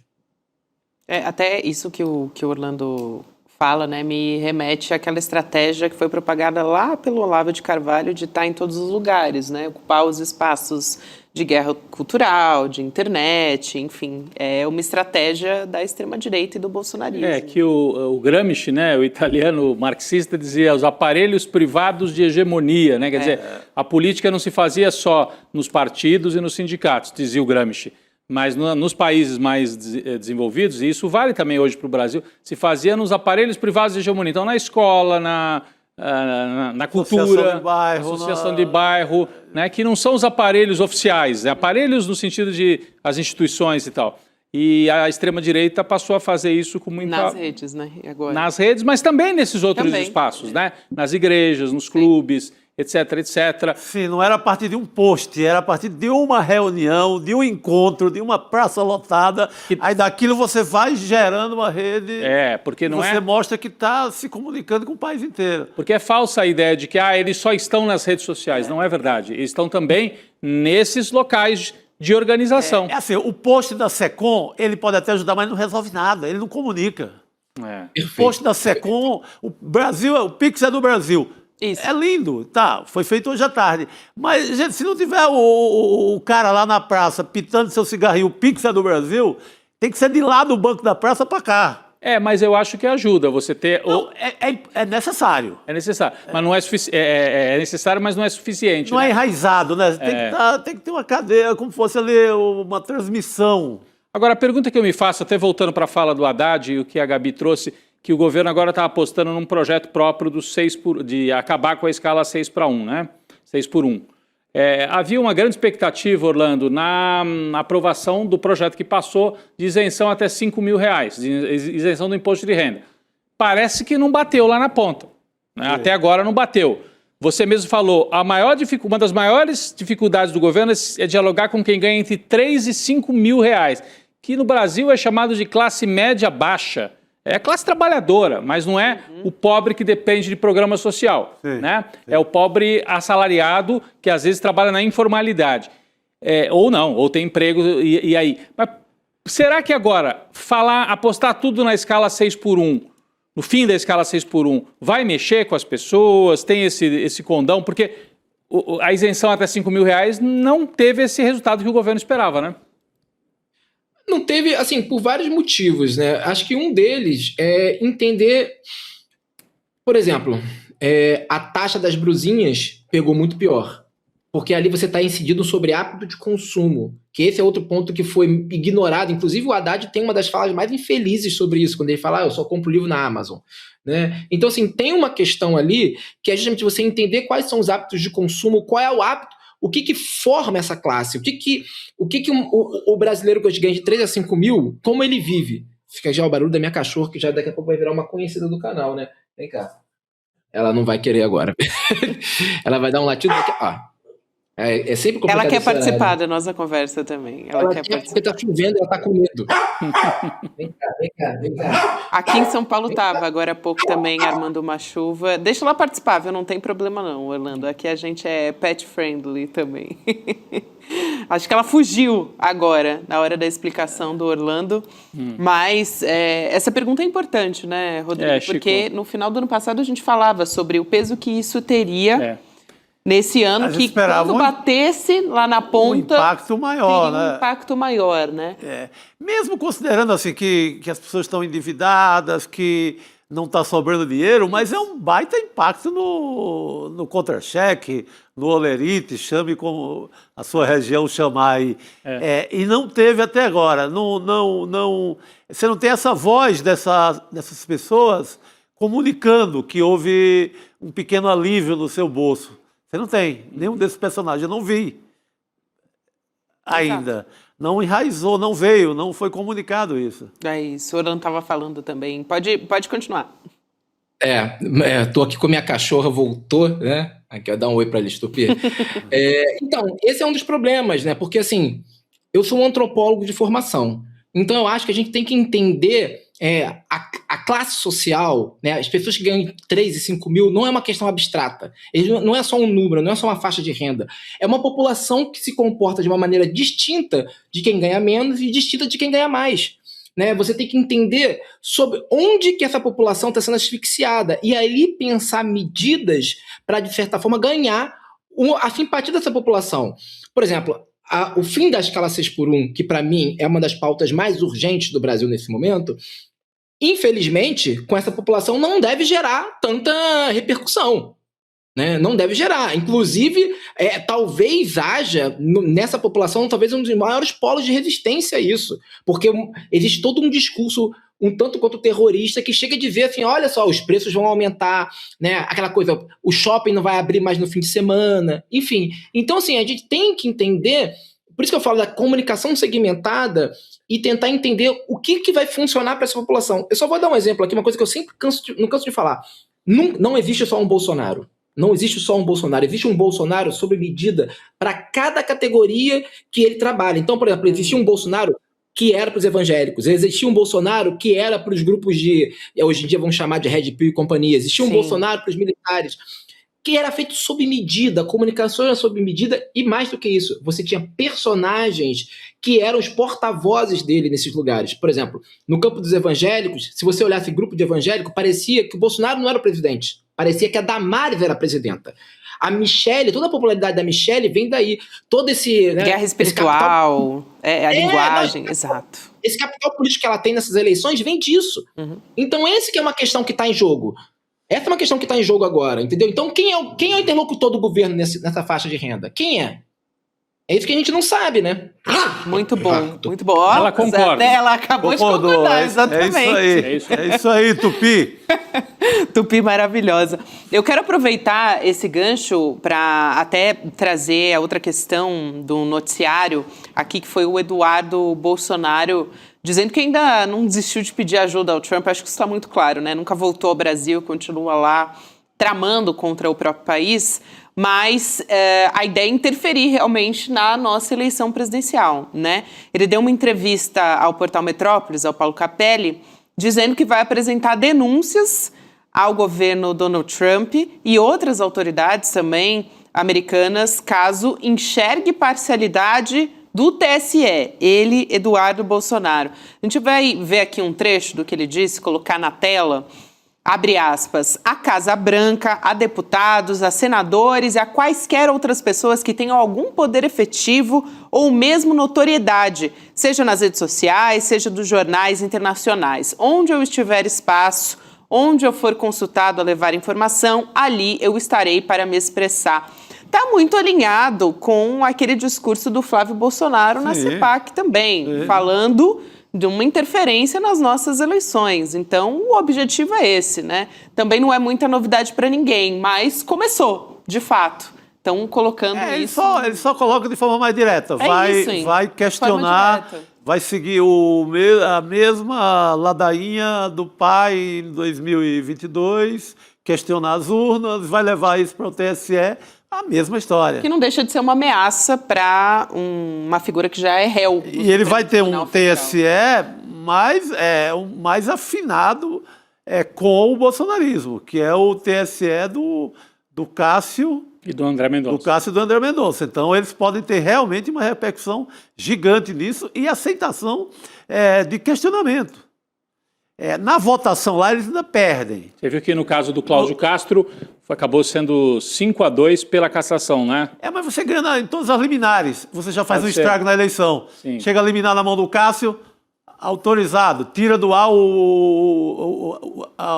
Até isso que o Orlando fala, né, me remete àquela estratégia que foi propagada lá pelo Olavo de Carvalho de estar em todos os lugares, né, ocupar os espaços de guerra cultural, de internet, enfim, é uma estratégia da extrema-direita e do bolsonarismo. Que o Gramsci, né, o italiano marxista, dizia os aparelhos privados de hegemonia, né, quer dizer, a política não se fazia só nos partidos e nos sindicatos, dizia o Gramsci. Mas nos países mais desenvolvidos, e isso vale também hoje para o Brasil, se fazia nos aparelhos privados de hegemonia. Então, na escola, na cultura, associação de bairro, né, que não são os aparelhos oficiais, aparelhos no sentido de as instituições e tal. E a extrema-direita passou a fazer isso com muita... Nas redes, né? E agora? Nas redes, mas também nesses outros espaços, né? Nas igrejas, nos clubes, etc, etc. Sim, não era a partir de um post, era a partir de uma reunião, de um encontro, de uma praça lotada. Aí daquilo você vai gerando uma rede. Porque não você mostra que está se comunicando com o país inteiro. Porque é falsa a ideia de que eles só estão nas redes sociais. Não é verdade. Eles estão também nesses locais de organização. Assim, o post da SECOM, ele pode até ajudar, mas não resolve nada, ele não comunica. O post da SECOM, o Pix é do Brasil. Isso. É lindo, tá, foi feito hoje à tarde. Mas, gente, se não tiver o cara lá na praça pitando seu cigarrinho, o Pix é do Brasil, tem que ser de lá do banco da praça para cá. Mas eu acho que ajuda você ter... Não, é necessário. É necessário, mas não é necessário, mas não é suficiente. Não é enraizado, né? Tem que ter uma cadeia, como fosse ali uma transmissão. Agora, a pergunta que eu me faço, até voltando para a fala do Haddad e o que a Gabi trouxe, que o governo agora está apostando num projeto próprio de acabar com a escala 6:1, né? 6:1. Havia uma grande expectativa, Orlando, na aprovação do projeto que passou de isenção até R$5 mil, de isenção do imposto de renda. Parece que não bateu lá na ponta. Né? Até agora não bateu. Você mesmo falou, uma das maiores dificuldades do governo é dialogar com quem ganha entre 3 e 5 mil reais, que no Brasil é chamado de classe média baixa. É a classe trabalhadora, mas não é o pobre que depende de programa social. Né? É o pobre assalariado que às vezes trabalha na informalidade. Ou não, ou tem emprego e aí. Mas será que agora apostar tudo na escala 6:1, no fim da escala 6:1, vai mexer com as pessoas, tem esse condão? Porque a isenção até 5 mil reais não teve esse resultado que o governo esperava, né? Não teve, assim, por vários motivos, né? Acho que um deles é entender, por exemplo, a taxa das brusinhas pegou muito pior, porque ali você está incidindo sobre hábito de consumo, que esse é outro ponto que foi ignorado. Inclusive o Haddad tem uma das falas mais infelizes sobre isso, quando ele fala, eu só compro livro na Amazon. Né? Então, assim, tem uma questão ali que é justamente você entender quais são os hábitos de consumo, qual é o hábito, o que forma essa classe, o brasileiro que hoje ganha de 3 a 5 mil, como ele vive. Fica já o barulho da minha cachorra, que já daqui a pouco vai virar uma conhecida do canal, né? Vem cá. Ela não vai querer agora. Ela vai dar um latido daqui. É sempre complicado. Ela quer participar da nossa conversa também. Ela quer participar. Porque tá chovendo, ela tá com medo. Vem cá. Aqui em São Paulo estava agora há pouco também armando uma chuva. Deixa ela participar, viu? Não tem problema não, Orlando. Aqui a gente é pet friendly também. Acho que ela fugiu agora, na hora da explicação do Orlando. Mas essa pergunta é importante, né, Rodrigo? Porque no final do ano passado a gente falava sobre o peso que isso teria nesse ano, que quando batesse lá na ponta... Um impacto maior, né? Um impacto maior, né? Mesmo considerando assim, que as pessoas estão endividadas, que não está sobrando dinheiro, mas é um baita impacto no contra-cheque, no olerite, chame como a sua região chamar aí. E não teve até agora. Você não tem essa voz dessas pessoas comunicando que houve um pequeno alívio no seu bolso. Você não tem nenhum desses personagens, eu não vi ainda. Não enraizou, não veio, não foi comunicado isso. É isso, o Orlando estava falando também. Pode continuar. Tô aqui com a minha cachorra, voltou, né? Aqui, dá um oi pra eles, Tupi. Então, esse é um dos problemas, né? Porque, assim, eu sou um antropólogo de formação. Então, eu acho que a gente tem que entender a classe social, né? As pessoas que ganham 3 e 5 mil, não é uma questão abstrata. Não é só um número, não é só uma faixa de renda. É uma população que se comporta de uma maneira distinta de quem ganha menos e distinta de quem ganha mais. Né? Você tem que entender sobre onde que essa população está sendo asfixiada e aí pensar medidas para, de certa forma, ganhar a simpatia dessa população. Por exemplo, o fim da escala 6x1, que para mim é uma das pautas mais urgentes do Brasil nesse momento, infelizmente, com essa população não deve gerar tanta repercussão. Né? Não deve gerar. Inclusive, talvez haja nessa população talvez um dos maiores polos de resistência a isso. Porque existe todo um discurso um tanto quanto terrorista que chega a dizer assim, olha só, os preços vão aumentar, né? Aquela coisa, o shopping não vai abrir mais no fim de semana, enfim. Então, assim, a gente tem que entender, por isso que eu falo da comunicação segmentada e tentar entender o que vai funcionar para essa população. Eu só vou dar um exemplo aqui, uma coisa que eu sempre não canso de falar. Não existe só um Bolsonaro. Não existe só um Bolsonaro, existe um Bolsonaro sob medida para cada categoria que ele trabalha. Então, por exemplo, existia um Bolsonaro que era para os evangélicos, existia um Bolsonaro que era para os grupos de, hoje em dia vamos chamar de Red Pill e companhia, existia um Bolsonaro para os militares, que era feito sob medida, a comunicação era sob medida, e mais do que isso, você tinha personagens que eram os porta-vozes dele nesses lugares. Por exemplo, no campo dos evangélicos, se você olhasse grupo de evangélico, parecia que o Bolsonaro não era o presidente, parecia que a Damares era a presidenta. A Michelle, toda a popularidade da Michelle vem daí. Todo esse... Né, guerra espiritual, a linguagem, exato. Esse capital político que ela tem nessas eleições vem disso. Uhum. Então esse que é uma questão que está em jogo. Essa é uma questão que está em jogo agora, entendeu? Então quem é o interlocutor do governo nessa faixa de renda? Quem é? É isso que a gente não sabe, né? Muito bom, muito bom. Ela concorda. Ela acabou de concordar, exatamente. É isso aí, Tupi. Tupi maravilhosa. Eu quero aproveitar esse gancho para até trazer a outra questão do noticiário aqui, que foi o Eduardo Bolsonaro dizendo que ainda não desistiu de pedir ajuda ao Trump. Acho que isso está muito claro, né? Nunca voltou ao Brasil, continua lá tramando contra o próprio país. Mas a ideia é interferir realmente na nossa eleição presidencial, né? Ele deu uma entrevista ao portal Metrópolis, ao Paulo Capelli, dizendo que vai apresentar denúncias ao governo Donald Trump e outras autoridades também americanas, caso enxergue parcialidade do TSE, ele, Eduardo Bolsonaro. A gente vai ver aqui um trecho do que ele disse, colocar na tela. Abre aspas, a Casa Branca, a deputados, a senadores e a quaisquer outras pessoas que tenham algum poder efetivo ou mesmo notoriedade, seja nas redes sociais, seja dos jornais internacionais. Onde eu estiver espaço, onde eu for consultado a levar informação, ali eu estarei para me expressar. Está muito alinhado com aquele discurso do Flávio Bolsonaro na CEPAC também, falando de uma interferência nas nossas eleições. Então, o objetivo é esse, né? Também não é muita novidade para ninguém, mas começou, de fato. Estão colocando isso... Ele só coloca de forma mais direta. Vai questionar, vai seguir a mesma ladainha do pai em 2022, questionar as urnas, vai levar isso para o TSE, a mesma história. Que não deixa de ser uma ameaça para uma figura que já é réu. E ele vai ter um TSE mais afinado com o bolsonarismo, que é o TSE do Cássio e do André Mendonça. Do Cássio e do André Mendonça. Então, eles podem ter realmente uma repercussão gigante nisso e aceitação de questionamento. Na votação lá, eles ainda perdem. Você viu que no caso do Cláudio Castro, acabou sendo 5-2 pela cassação, né? Mas você ganha em todas as liminares. Você já faz um estrago na eleição. Sim. Chega a liminar na mão do Cássio, autorizado. Tira do ar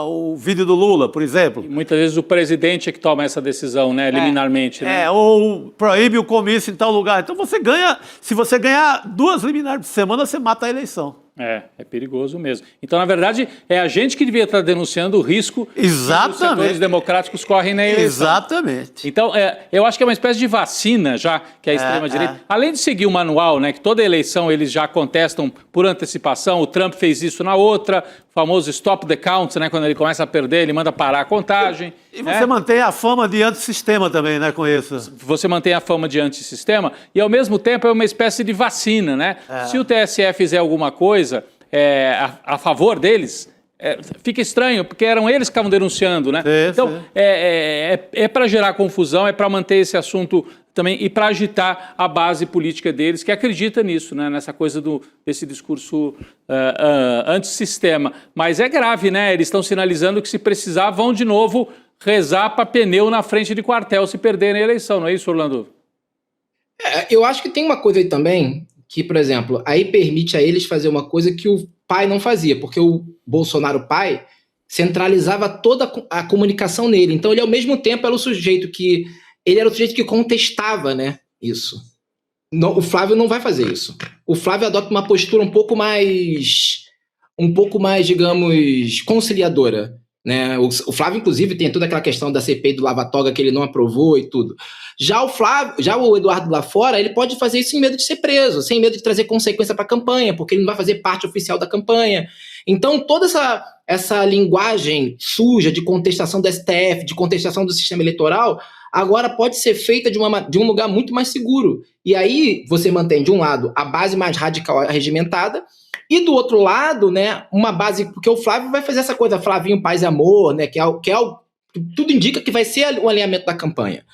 o vídeo do Lula, por exemplo. E muitas vezes o presidente é que toma essa decisão, né? Liminarmente. Né? Ou proíbe o comício em tal lugar. Então você ganha, se você ganhar 2 liminares por semana, você mata a eleição. É perigoso mesmo. Então, na verdade, é a gente que devia estar denunciando o risco que os setores democráticos correm na eleição. Exatamente. Então, eu acho que é uma espécie de vacina, já que a extrema-direita... Além de seguir o manual, né, que toda eleição eles já contestam por antecipação, o Trump fez isso na outra, o famoso stop the count, né, quando ele começa a perder, ele manda parar a contagem. E você mantém a fama de antissistema também, né, com isso. Você mantém a fama de antissistema e, ao mesmo tempo, é uma espécie de vacina, né? Se o TSE fizer alguma coisa a favor deles, fica estranho, porque eram eles que estavam denunciando, né? Então, é para gerar confusão, é para manter esse assunto também e para agitar a base política deles, que acredita nisso, né? Nessa coisa desse discurso antissistema. Mas é grave, né? Eles estão sinalizando que, se precisar, vão de novo rezar para pneu na frente de quartel se perderem a eleição, não é isso, Orlando? Eu acho que tem uma coisa aí também que, por exemplo, aí permite a eles fazer uma coisa que o pai não fazia, porque o Bolsonaro pai centralizava toda a comunicação nele. Então, ele, ao mesmo tempo, era o sujeito que contestava, né, isso. O Flávio não vai fazer isso. O Flávio adota uma postura um pouco mais, digamos, conciliadora, né? O Flávio, inclusive, tem toda aquela questão da CPI do lava-toga que ele não aprovou e tudo. Já o Eduardo lá fora, ele pode fazer isso sem medo de ser preso, sem medo de trazer consequência para a campanha, porque ele não vai fazer parte oficial da campanha. Então, toda essa linguagem suja de contestação do STF, de contestação do sistema eleitoral, agora pode ser feita de um lugar muito mais seguro. E aí você mantém, de um lado, a base mais radical regimentada, e do outro lado, né, uma base, porque o Flávio vai fazer essa coisa, Flavinho Paz e Amor, né, que tudo indica que vai ser o alinhamento da campanha.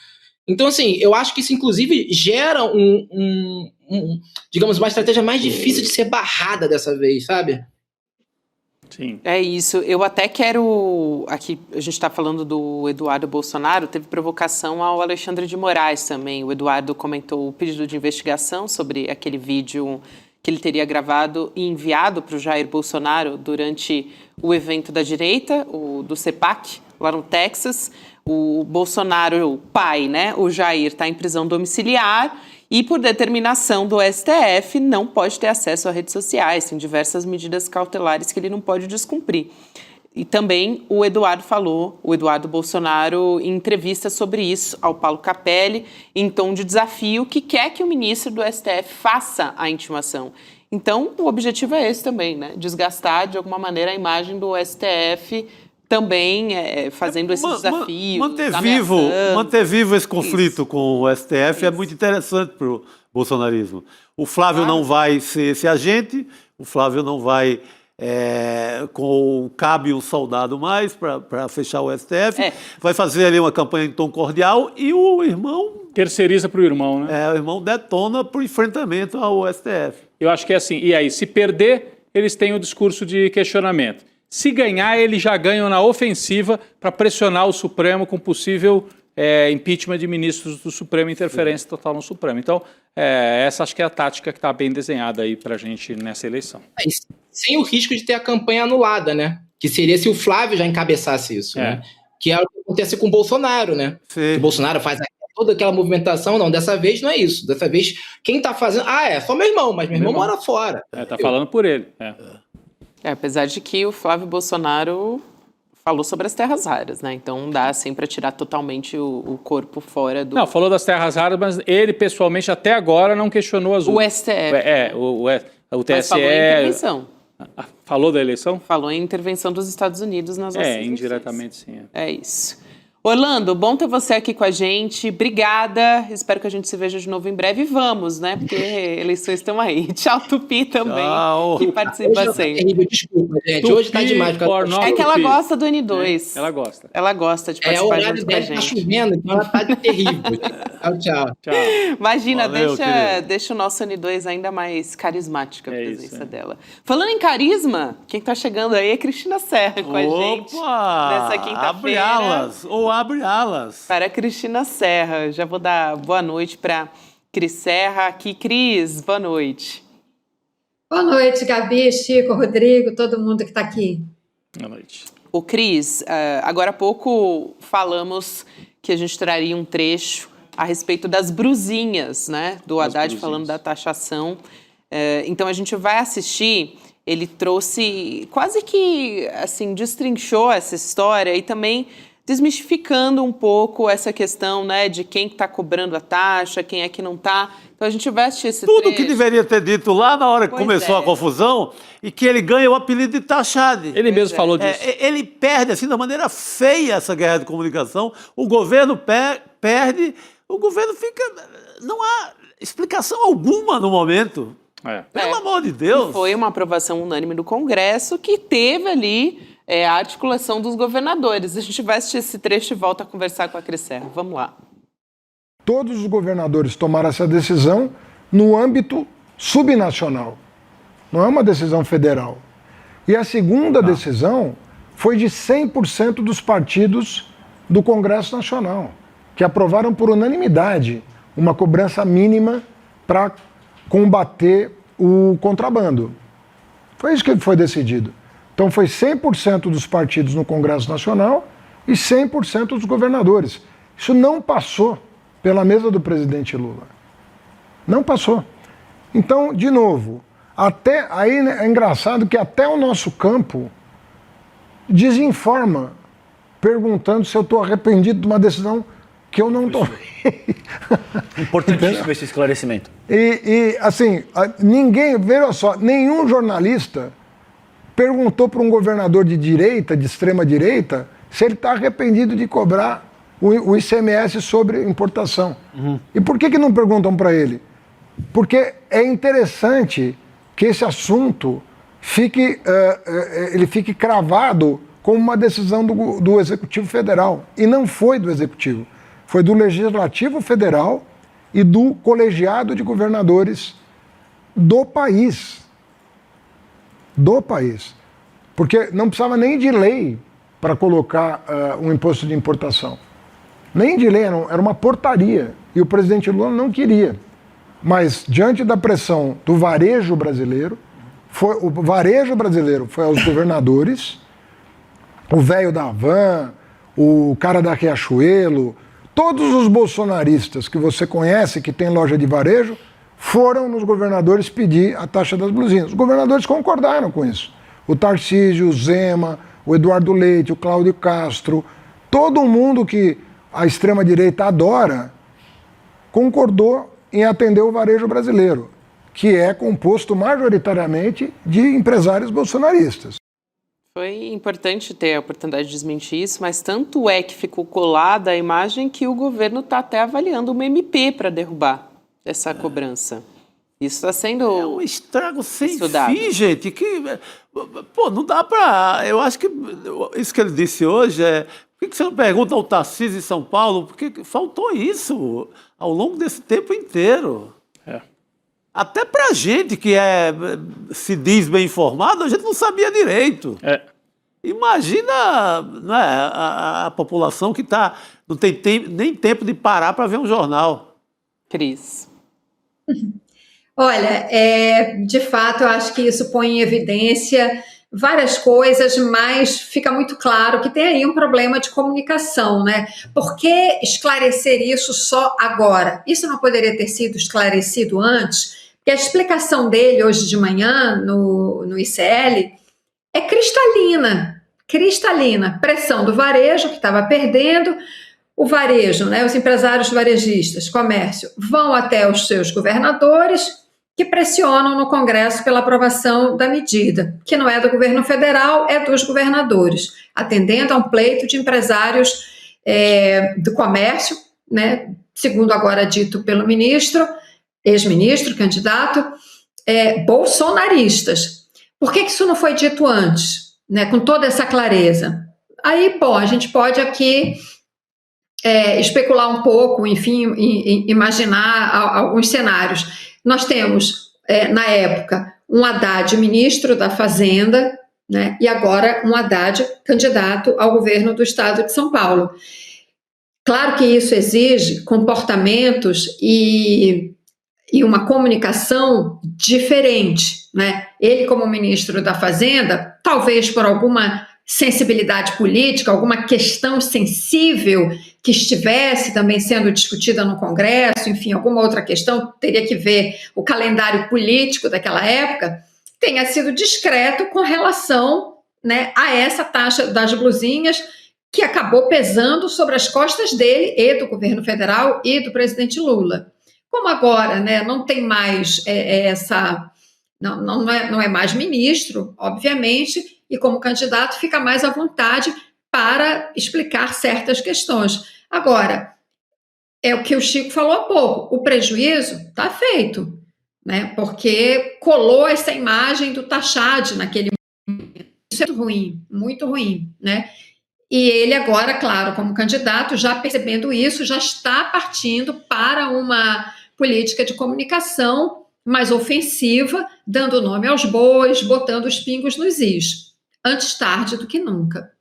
Então, assim, eu acho que isso, inclusive, gera digamos, uma estratégia mais difícil de ser barrada dessa vez, sabe? Sim. É isso. Eu até quero... Aqui a gente está falando do Eduardo Bolsonaro, teve provocação ao Alexandre de Moraes também. O Eduardo comentou o pedido de investigação sobre aquele vídeo que ele teria gravado e enviado para o Jair Bolsonaro durante o evento da direita, do CEPAC, lá no Texas. O Bolsonaro, o pai, né, o Jair, está em prisão domiciliar e, por determinação do STF, não pode ter acesso a redes sociais. Tem diversas medidas cautelares que ele não pode descumprir. E também o Eduardo Bolsonaro, em entrevista sobre isso ao Paulo Capelli, em tom de desafio, que quer que o ministro do STF faça a intimação. Então, o objetivo é esse também, né? Desgastar, de alguma maneira, a imagem do STF também fazendo esse desafio. Manter vivo esse conflito com o STF é muito interessante para o bolsonarismo. O Flávio não vai ser esse agente, o Flávio não vai... cabe um soldado mais para fechar o STF, vai fazer ali uma campanha em tom cordial e o irmão... Terceiriza para o irmão, né? O irmão detona para o enfrentamento ao STF. Eu acho que é assim. E aí, se perder, eles têm o discurso de questionamento. Se ganhar, eles já ganham na ofensiva para pressionar o Supremo com possível impeachment de ministros do Supremo, interferência total no Supremo. Então, essa acho que é a tática que está bem desenhada aí para a gente nessa eleição. Sem o risco de ter a campanha anulada, né? Que seria se o Flávio já encabeçasse isso, né? Que é o que acontece com o Bolsonaro, né? O Bolsonaro faz toda aquela movimentação, não, dessa vez não é isso. Dessa vez, quem está fazendo... só meu irmão, mas meu irmão mora fora. Está falando por ele. Apesar de que o Flávio Bolsonaro falou sobre as terras raras, né? Então não dá assim para tirar totalmente o corpo fora do... Não, falou das terras raras, mas ele pessoalmente até agora não questionou as O STF. O TSE... Mas falou em intervenção. Falou da eleição? Falou em intervenção dos Estados Unidos nas nossas eleições. Indiretamente sim. É isso. Orlando, bom ter você aqui com a gente. Obrigada. Espero que a gente se veja de novo em breve. E vamos, né? Porque eleições estão aí. Tchau, Tupi, também. Tchau. Que participa sempre. Desculpa, gente. Hoje tá demais. É que ela gosta do N2. Ela gosta. Ela gosta de participar junto com a gente. Tá chovendo, então ela tá terrível. Tchau. Imagina, Valeu, deixa o nosso N2 ainda mais carismática a presença dela. Falando em carisma, quem tá chegando aí é Cristina Serra com a gente. Nessa quinta-feira. Abre alas. Para Cristina Serra. Já vou dar boa noite para Cris Serra. Aqui, Cris, boa noite. Boa noite, Gabi, Chico, Rodrigo, todo mundo que está aqui. Boa noite. Ô, Cris, agora há pouco falamos que a gente traria um trecho a respeito das brusinhas, né? Do Haddad falando da taxação. Então, a gente vai assistir ele trouxe, quase que, assim, destrinchou essa história e também desmistificando um pouco essa questão, né, de quem está cobrando a taxa, quem é que não está. Então a gente vai assistir esse Tudo trecho. que deveria ter dito lá na hora que Pois começou é. a confusão e que ele ganha o apelido de taxade. Ele mesmo falou disso. Ele perde, assim, da maneira feia essa guerra de comunicação. O governo perde, o governo fica... Não há explicação alguma no momento. Pelo amor de Deus. E foi uma aprovação unânime do Congresso que teve ali a articulação dos governadores. A gente vai assistir esse trecho e volta a conversar com a Cris Serra. Vamos lá. Todos os governadores tomaram essa decisão no âmbito subnacional. Não é uma decisão federal. E a segunda decisão foi de 100% dos partidos do Congresso Nacional, que aprovaram por unanimidade uma cobrança mínima para combater o contrabando. Foi isso que foi decidido. Então foi 100% dos partidos no Congresso Nacional e 100% dos governadores. Isso não passou pela mesa do presidente Lula. Não passou. Então, de novo, aí é engraçado que até o nosso campo desinforma, perguntando se eu estou arrependido de uma decisão que eu não tomei. Importantíssimo esse esclarecimento. E assim, ninguém, veja só, nenhum jornalista perguntou para um governador de direita, de extrema direita, se ele está arrependido de cobrar o ICMS sobre importação. E por que não perguntam para ele? Porque é interessante que esse assunto fique cravado como uma decisão do Executivo Federal. E não foi do Executivo. Foi do Legislativo Federal e do colegiado de governadores do país. Do país. Porque não precisava nem de lei para colocar um imposto de importação. Nem de lei, era uma portaria. E o presidente Lula não queria. Mas, diante da pressão do varejo brasileiro, o varejo brasileiro foi aos governadores, o velho da Havan, o cara da Riachuelo, todos os bolsonaristas que você conhece, que tem loja de varejo, foram nos governadores pedir a taxa das blusinhas. Os governadores concordaram com isso. O Tarcísio, o Zema, o Eduardo Leite, o Cláudio Castro, todo mundo que a extrema-direita adora, concordou em atender o varejo brasileiro, que é composto majoritariamente de empresários bolsonaristas. Foi importante ter a oportunidade de desmentir isso, mas tanto é que ficou colada a imagem que o governo está até avaliando uma MP para derrubar essa cobrança. Isso está sendo É um estrago sem estudado. fim, gente, que, pô, não dá para... Eu acho que isso que ele disse hoje por que você não pergunta ao Tarcísio em São Paulo? Porque faltou isso ao longo desse tempo inteiro. Até pra gente que se diz bem informado, a gente não sabia direito. Imagina, né, a população que não tem nem tempo de parar para ver um jornal. Cris. Olha, de fato, eu acho que isso põe em evidência várias coisas, mas fica muito claro que tem aí um problema de comunicação, né? Por que esclarecer isso só agora? Isso não poderia ter sido esclarecido antes? Porque a explicação dele hoje de manhã no ICL é cristalina. Pressão do varejo, que estava perdendo. O varejo, né, os empresários varejistas, comércio, vão até os seus governadores, que pressionam no Congresso pela aprovação da medida, que não é do governo federal, é dos governadores, atendendo a um pleito de empresários do comércio, né, segundo agora dito pelo ministro, ex-ministro, candidato, bolsonaristas. Por que isso não foi dito antes, né, com toda essa clareza? Aí, a gente pode aqui especular um pouco, enfim, imaginar alguns cenários. Nós temos, na época, um Haddad ministro da Fazenda, né, e agora um Haddad candidato ao governo do estado de São Paulo. Claro que isso exige comportamentos e uma comunicação diferente, né? Ele, como ministro da Fazenda, talvez por alguma sensibilidade política, alguma questão sensível que estivesse também sendo discutida no Congresso, enfim, alguma outra questão, teria que ver o calendário político daquela época, tenha sido discreto com relação, né, a essa taxa das blusinhas que acabou pesando sobre as costas dele e do governo federal e do presidente Lula. Como agora, né, não tem mais não é mais ministro, obviamente, e como candidato fica mais à vontade para explicar certas questões. Agora, é o que o Chico falou há pouco, o prejuízo está feito, né? Porque colou essa imagem do Tachad naquele momento. Isso é muito ruim, né? E ele agora, claro, como candidato, já percebendo isso, já está partindo para uma política de comunicação mais ofensiva, dando nome aos bois, botando os pingos nos is. Antes tarde do que nunca.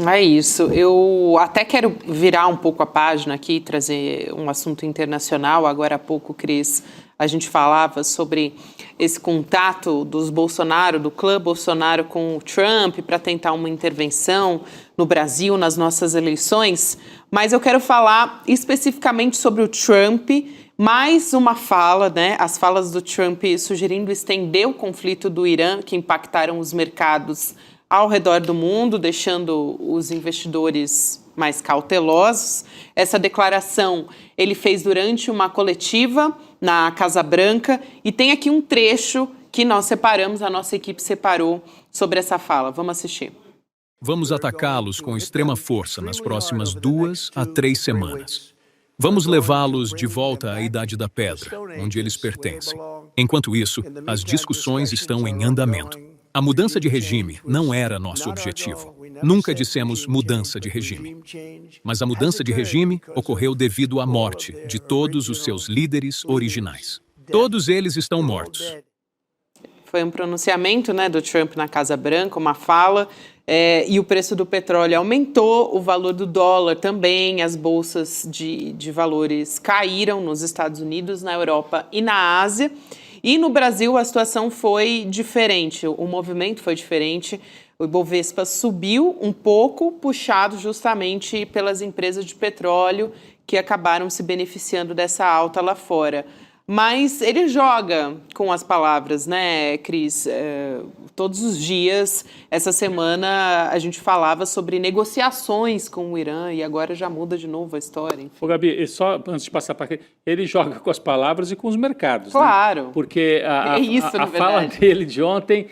É isso. Eu até quero virar um pouco a página aqui, trazer um assunto internacional. Agora há pouco, Cris, a gente falava sobre esse contato dos Bolsonaro, do clã Bolsonaro com o Trump para tentar uma intervenção no Brasil, nas nossas eleições. Mas eu quero falar especificamente sobre o Trump, mais uma fala, né? As falas do Trump sugerindo estender o conflito do Irã, que impactaram os mercados ao redor do mundo, deixando os investidores mais cautelosos. Essa declaração ele fez durante uma coletiva na Casa Branca e tem aqui um trecho que nós separamos, a nossa equipe separou sobre essa fala. Vamos assistir. Vamos atacá-los com extrema força nas próximas 2 a 3 semanas. Vamos levá-los de volta à Idade da Pedra, onde eles pertencem. Enquanto isso, as discussões estão em andamento. A mudança de regime não era nosso objetivo. Nunca dissemos mudança de regime. Mas a mudança de regime ocorreu devido à morte de todos os seus líderes originais. Todos eles estão mortos. Foi um pronunciamento, né, do Trump na Casa Branca, uma fala, e o preço do petróleo aumentou, o valor do dólar também, as bolsas de valores caíram nos Estados Unidos, na Europa e na Ásia. E no Brasil a situação foi diferente, o movimento foi diferente. O Ibovespa subiu um pouco, puxado justamente pelas empresas de petróleo que acabaram se beneficiando dessa alta lá fora. Mas ele joga com as palavras, né, Cris? Todos os dias, essa semana, a gente falava sobre negociações com o Irã e agora já muda de novo a história. Enfim. Ô, Gabi, só antes de passar para ele joga com as palavras e com os mercados. Claro. Né? Porque a fala dele de ontem,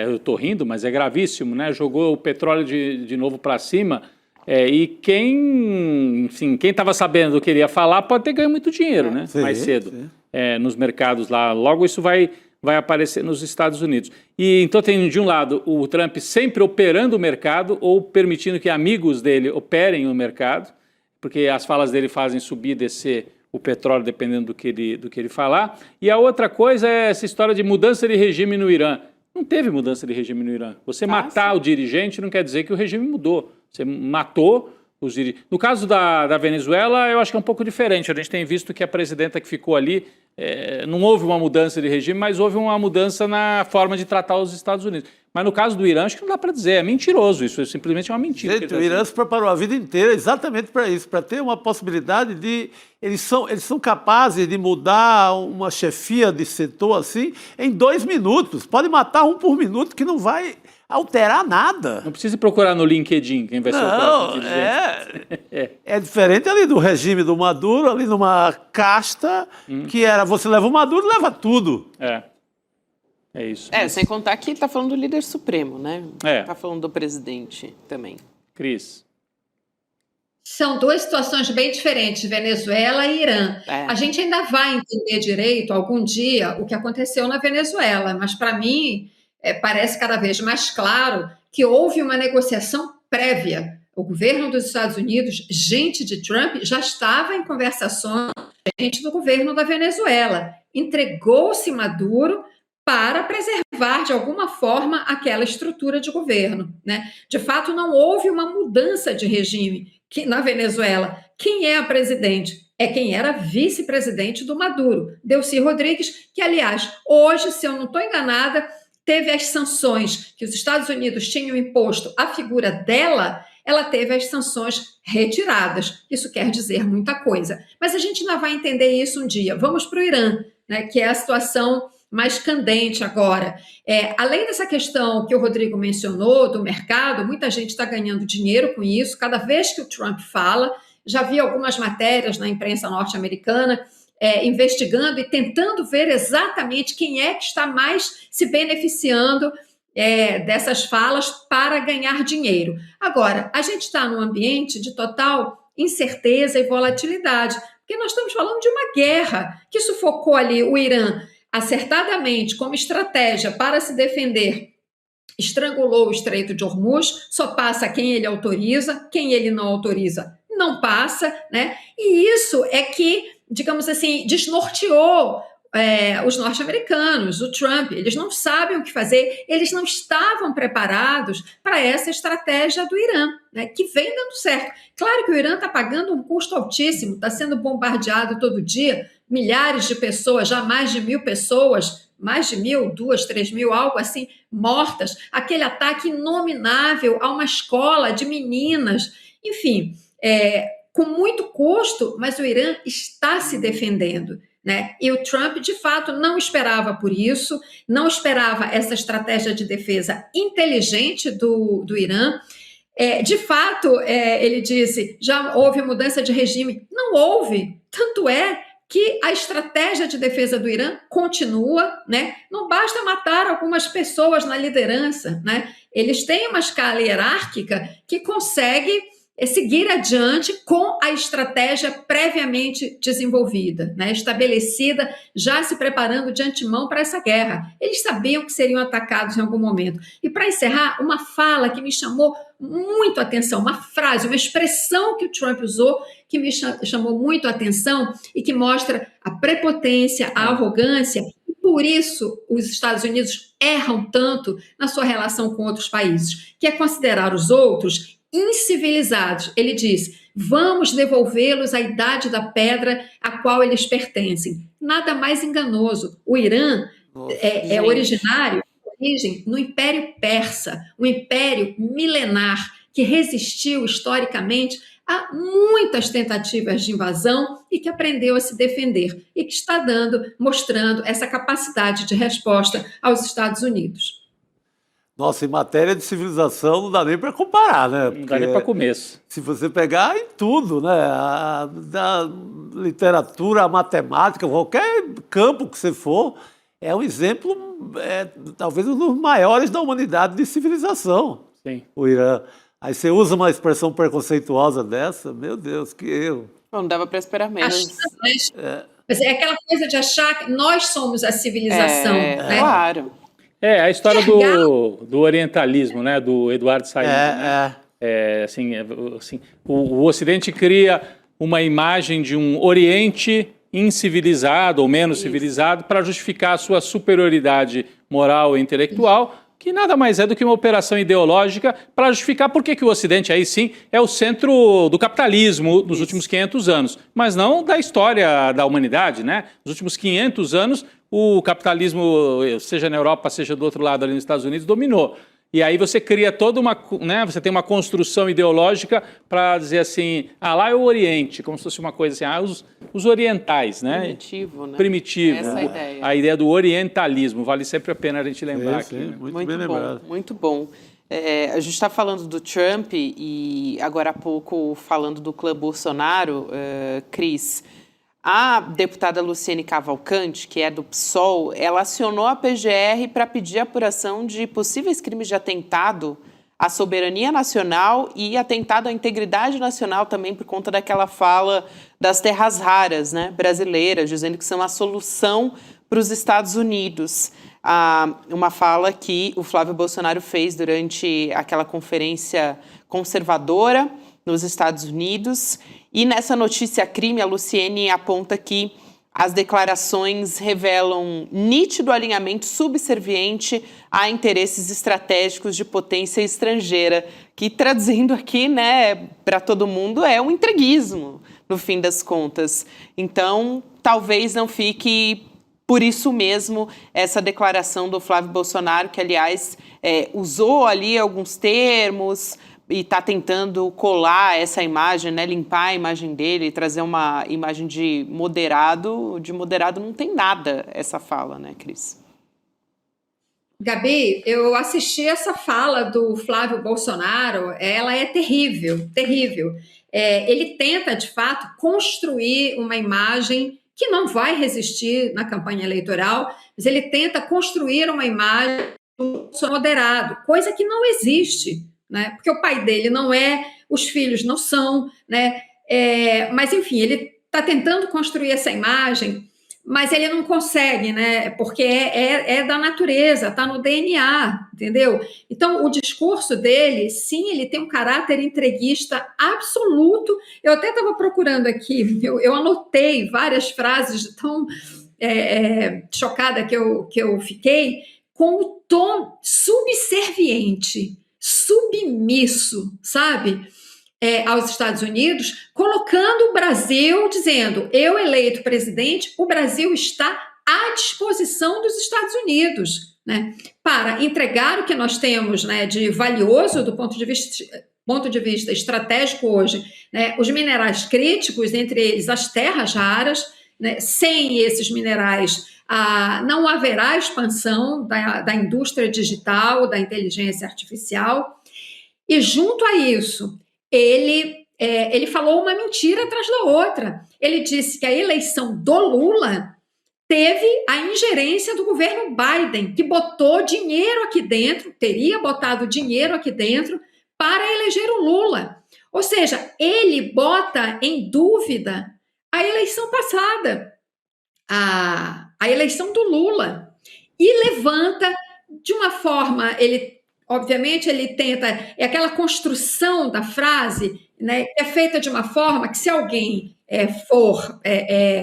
eu estou rindo, mas é gravíssimo, né? Jogou o petróleo de novo para cima. E quem estava sabendo do que ele ia falar pode ter ganho muito dinheiro, né? Mais cedo, nos mercados lá. Logo isso vai aparecer nos Estados Unidos. E então tem, de um lado, o Trump sempre operando o mercado ou permitindo que amigos dele operem o mercado, porque as falas dele fazem subir e descer o petróleo dependendo do que ele falar. E a outra coisa é essa história de mudança de regime no Irã. Não teve mudança de regime no Irã. Você matar o dirigente não quer dizer que o regime mudou. Você matou os dirigentes. No caso da Venezuela, eu acho que é um pouco diferente. A gente tem visto que a presidenta que ficou ali, não houve uma mudança de regime, mas houve uma mudança na forma de tratar os Estados Unidos. Mas no caso do Irã, acho que não dá para dizer. É mentiroso isso, é simplesmente uma mentira. Gente, o Irã se preparou a vida inteira exatamente para isso, para ter uma possibilidade de... Eles são capazes de mudar uma chefia de setor assim em 2 minutos. Pode matar um por minuto que não vai alterar nada. Não precisa procurar no LinkedIn quem vai ser o próximo dirigente. É diferente ali do regime do Maduro, ali numa casta que era você leva o Maduro, leva tudo. É isso. Sem contar que ele está falando do líder supremo, né? Está falando do presidente também. Cris. São 2 situações bem diferentes, Venezuela e Irã. A gente ainda vai entender direito, algum dia, o que aconteceu na Venezuela, mas para mim parece cada vez mais claro que houve uma negociação prévia. O governo dos Estados Unidos, gente de Trump, já estava em conversações com gente do governo da Venezuela. Entregou-se Maduro para preservar, de alguma forma, aquela estrutura de governo, né? De fato, não houve uma mudança de regime na Venezuela. Quem é a presidente? É quem era vice-presidente do Maduro, Delcy Rodrigues, que, aliás, hoje, se eu não estou enganada, teve as sanções que os Estados Unidos tinham imposto à figura dela, ela teve as sanções retiradas. Isso quer dizer muita coisa. Mas a gente ainda vai entender isso um dia. Vamos para o Irã, né, que é a situação mais candente agora. Além dessa questão que o Rodrigo mencionou do mercado, muita gente está ganhando dinheiro com isso. Cada vez que o Trump fala, já vi algumas matérias na imprensa norte-americana investigando e tentando ver exatamente quem é que está mais se beneficiando dessas falas para ganhar dinheiro. Agora, a gente está num ambiente de total incerteza e volatilidade, porque nós estamos falando de uma guerra que sufocou ali o Irã acertadamente como estratégia para se defender, estrangulou o Estreito de Hormuz, só passa quem ele autoriza, quem ele não autoriza não passa, né? E isso é que, digamos assim, desnorteou os norte-americanos, o Trump. Eles não sabem o que fazer, eles não estavam preparados para essa estratégia do Irã, né, que vem dando certo. Claro que o Irã está pagando um custo altíssimo, está sendo bombardeado todo dia, milhares de pessoas, já mais de 1.000 pessoas, mais de 1.000, 2.000, 3.000, algo assim, mortas. Aquele ataque inominável a uma escola de meninas, enfim, com muito custo, mas o Irã está se defendendo, né? E o Trump, de fato, não esperava por isso, não esperava essa estratégia de defesa inteligente do Irã. De fato, ele disse, já houve mudança de regime. Não houve, tanto é que a estratégia de defesa do Irã continua, né? Não basta matar algumas pessoas na liderança, né? Eles têm uma escala hierárquica que consegue seguir adiante com a estratégia previamente desenvolvida, né, estabelecida, já se preparando de antemão para essa guerra. Eles sabiam que seriam atacados em algum momento. E para encerrar, uma fala que me chamou muito a atenção, uma frase, uma expressão que o Trump usou que me chamou muito a atenção e que mostra a prepotência, a arrogância. E por isso os Estados Unidos erram tanto na sua relação com outros países, que é considerar os outros incivilizados. Ele diz, vamos devolvê-los à idade da pedra a qual eles pertencem. Nada mais enganoso. O Irã é originário, origem no Império Persa, um império milenar que resistiu historicamente a muitas tentativas de invasão e que aprendeu a se defender e que está mostrando essa capacidade de resposta aos Estados Unidos. Nossa, em matéria de civilização não dá nem para comparar, né? Não dá nem para começo. Se você pegar em tudo, né? Da literatura, a matemática, qualquer campo que você for, é um exemplo, talvez um dos maiores da humanidade de civilização. Sim. O Irã. Aí você usa uma expressão preconceituosa dessa, meu Deus, que erro. Não dava para esperar menos. É aquela coisa de achar que nós somos a civilização. Né? Claro. A história do orientalismo, né, do Eduardo Said. O Ocidente cria uma imagem de um Oriente incivilizado ou menos civilizado para justificar a sua superioridade moral e intelectual, que nada mais é do que uma operação ideológica para justificar por que o Ocidente, aí sim, é o centro do capitalismo nos últimos 500 anos, mas não da história da humanidade, né? Nos últimos 500 anos, o capitalismo, seja na Europa, seja do outro lado ali nos Estados Unidos, dominou. E aí você cria toda uma, né, você tem uma construção ideológica para dizer assim, lá é o Oriente, como se fosse uma coisa assim, os orientais, né? Primitivo, né? Primitivo. Essa é a ideia. A ideia do orientalismo, vale sempre a pena a gente lembrar aqui. Sim, Né? muito Muito bem bom, lembrado. muito bom. A gente está falando do Trump e agora há pouco falando do clã Bolsonaro, Cris. A deputada Luciene Cavalcante, que é do PSOL, ela acionou a PGR para pedir apuração de possíveis crimes de atentado à soberania nacional e atentado à integridade nacional também por conta daquela fala das terras raras, né, brasileiras, dizendo que são a solução para os Estados Unidos. Uma fala que o Flávio Bolsonaro fez durante aquela conferência conservadora nos Estados Unidos. E nessa notícia crime, a Luciene aponta que as declarações revelam nítido alinhamento subserviente a interesses estratégicos de potência estrangeira, que traduzindo aqui, né, para todo mundo, é um entreguismo, no fim das contas. Então, talvez não fique por isso mesmo essa declaração do Flávio Bolsonaro, que, aliás, usou ali alguns termos e está tentando colar essa imagem, né, limpar a imagem dele e trazer uma imagem de moderado. De moderado não tem nada essa fala, né, Cris? Gabi, eu assisti essa fala do Flávio Bolsonaro, ela é terrível, terrível. Ele tenta, de fato, construir uma imagem que não vai resistir na campanha eleitoral, mas ele tenta construir uma imagem moderado, coisa que não existe, né? Porque o pai dele não é, os filhos não são, né? Mas, enfim, ele está tentando construir essa imagem, mas ele não consegue, né? Porque é da natureza, está no DNA, entendeu? Então, o discurso dele, sim, ele tem um caráter entreguista absoluto. Eu até estava procurando aqui, eu anotei várias frases de tão chocada que eu fiquei, com o tom subserviente, submisso, sabe? Aos Estados Unidos, colocando o Brasil, dizendo, eu eleito presidente, o Brasil está à disposição dos Estados Unidos, né, para entregar o que nós temos, né, de valioso do ponto de vista estratégico hoje, né, os minerais críticos, entre eles as terras raras, né, sem esses minerais não haverá expansão da indústria digital, da inteligência artificial, e junto a isso, ele falou uma mentira atrás da outra. Ele disse que a eleição do Lula teve a ingerência do governo Biden, que botou dinheiro aqui dentro, teria botado dinheiro aqui dentro para eleger o Lula. Ou seja, ele bota em dúvida a eleição passada, a eleição do Lula, e levanta de uma forma, obviamente, ele tenta, aquela construção da frase, né, que é feita de uma forma que, se alguém for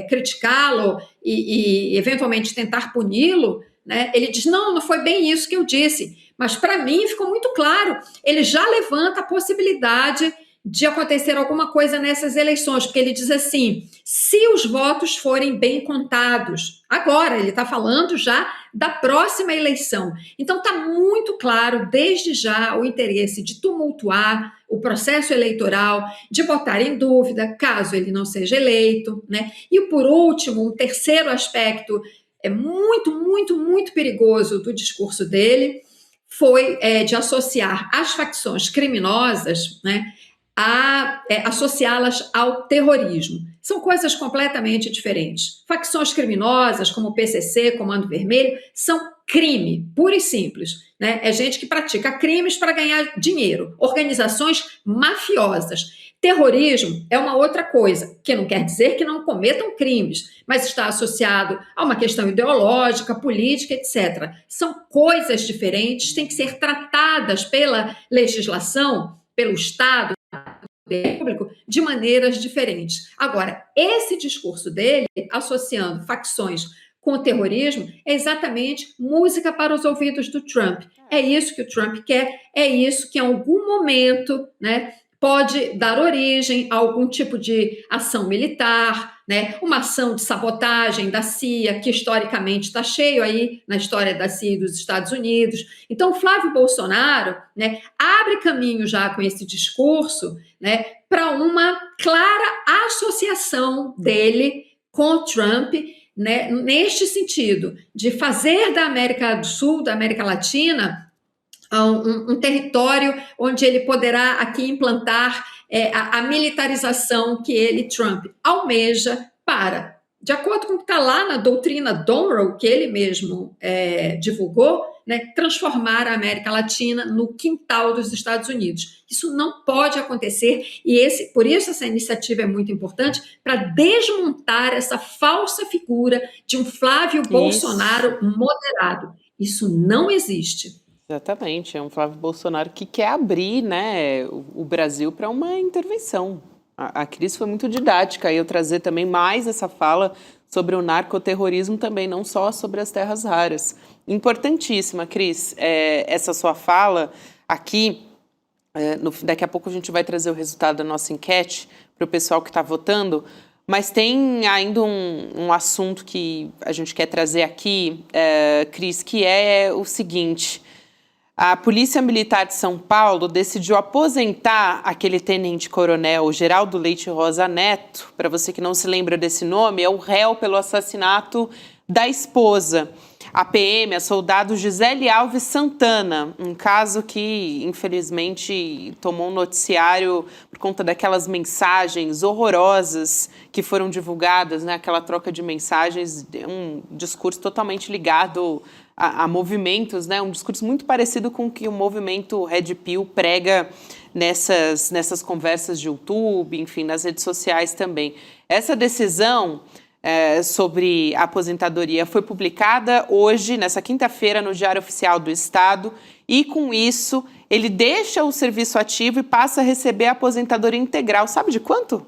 criticá-lo e eventualmente tentar puni-lo, né, ele diz, não foi bem isso que eu disse. Mas, para mim, ficou muito claro. Ele já levanta a possibilidade de acontecer alguma coisa nessas eleições, porque ele diz assim, se os votos forem bem contados, agora ele está falando já da próxima eleição. Então está muito claro, desde já, o interesse de tumultuar o processo eleitoral, de botar em dúvida, caso ele não seja eleito, né? E, por último, um terceiro aspecto muito, muito, muito perigoso do discurso dele foi de associar as facções criminosas, né, associá-las ao terrorismo. São coisas completamente diferentes. Facções criminosas, como o PCC, Comando Vermelho, são crime, puro e simples, né? É gente que pratica crimes para ganhar dinheiro. Organizações mafiosas. Terrorismo é uma outra coisa, que não quer dizer que não cometam crimes, mas está associado a uma questão ideológica, política, etc. São coisas diferentes, têm que ser tratadas pela legislação, pelo Estado, público, de maneiras diferentes. Agora, esse discurso dele, associando facções com o terrorismo, é exatamente música para os ouvidos do Trump. É isso que o Trump quer, é isso que em algum momento, né, pode dar origem a algum tipo de ação militar, né, uma ação de sabotagem da CIA, que historicamente está cheio aí na história da CIA e dos Estados Unidos. Então, Flávio Bolsonaro, né, abre caminho já com esse discurso, né, para uma clara associação dele com Trump, né, neste sentido, de fazer da América do Sul, da América Latina, um território onde ele poderá aqui implantar a militarização que ele, Trump, almeja para, de acordo com o que está lá na doutrina Monroe, que ele mesmo divulgou, né, transformar a América Latina no quintal dos Estados Unidos. Isso não pode acontecer e por isso essa iniciativa é muito importante para desmontar essa falsa figura de um Flávio Bolsonaro moderado. Isso não existe. Exatamente, é um Flávio Bolsonaro que quer abrir, né, o Brasil para uma intervenção. A Cris foi muito didática, e eu trazer também mais essa fala sobre o narcoterrorismo também, não só sobre as terras raras. Importantíssima, Cris, essa sua fala aqui. Daqui a pouco a gente vai trazer o resultado da nossa enquete para o pessoal que está votando, mas tem ainda um assunto que a gente quer trazer aqui, Cris, que é o seguinte: a Polícia Militar de São Paulo decidiu aposentar aquele tenente-coronel Geraldo Leite Rosa Neto. Para você que não se lembra desse nome, é o réu pelo assassinato da esposa. a PM, a soldado Gisele Alves Santana, um caso que, infelizmente, tomou um noticiário por conta daquelas mensagens horrorosas que foram divulgadas, né? Aquela troca de mensagens, um discurso totalmente ligado a movimentos, né? Um discurso muito parecido com o que o movimento Red Pill prega nessas conversas de YouTube, enfim, nas redes sociais também. Essa decisão sobre a aposentadoria foi publicada hoje, nessa quinta-feira, no Diário Oficial do Estado, e com isso ele deixa o serviço ativo e passa a receber a aposentadoria integral. Sabe de quanto,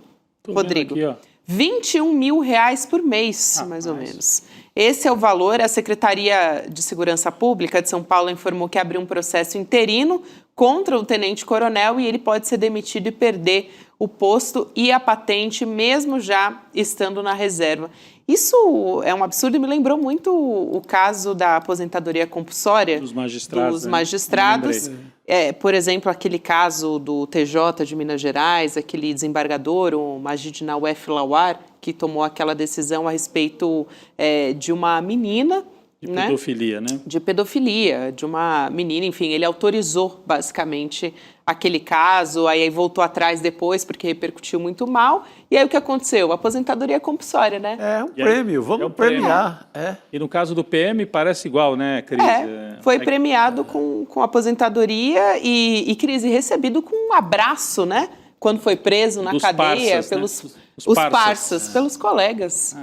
Rodrigo? Aqui, ó. R$21 mil por mês, mais ou menos. Esse é o valor. A Secretaria de Segurança Pública de São Paulo informou que abriu um processo interino contra o tenente-coronel e ele pode ser demitido e perder o posto e a patente, mesmo já estando na reserva. Isso é um absurdo e me lembrou muito o caso da aposentadoria compulsória dos magistrados. Por exemplo, aquele caso do TJ de Minas Gerais, aquele desembargador, o Majid Nawef Lawar, que tomou aquela decisão a respeito de uma menina. De pedofilia, né? De pedofilia, de uma menina, enfim, ele autorizou basicamente aquele caso, aí voltou atrás depois porque repercutiu muito mal, e aí o que aconteceu? Aposentadoria compulsória, né? É um prêmio, vamos premiar. E no caso do PM parece igual, né, Cris? Foi premiado com aposentadoria e Cris, recebido com um abraço, né? Quando foi preso na cadeia, parças, pelos né? os parças, pelos colegas.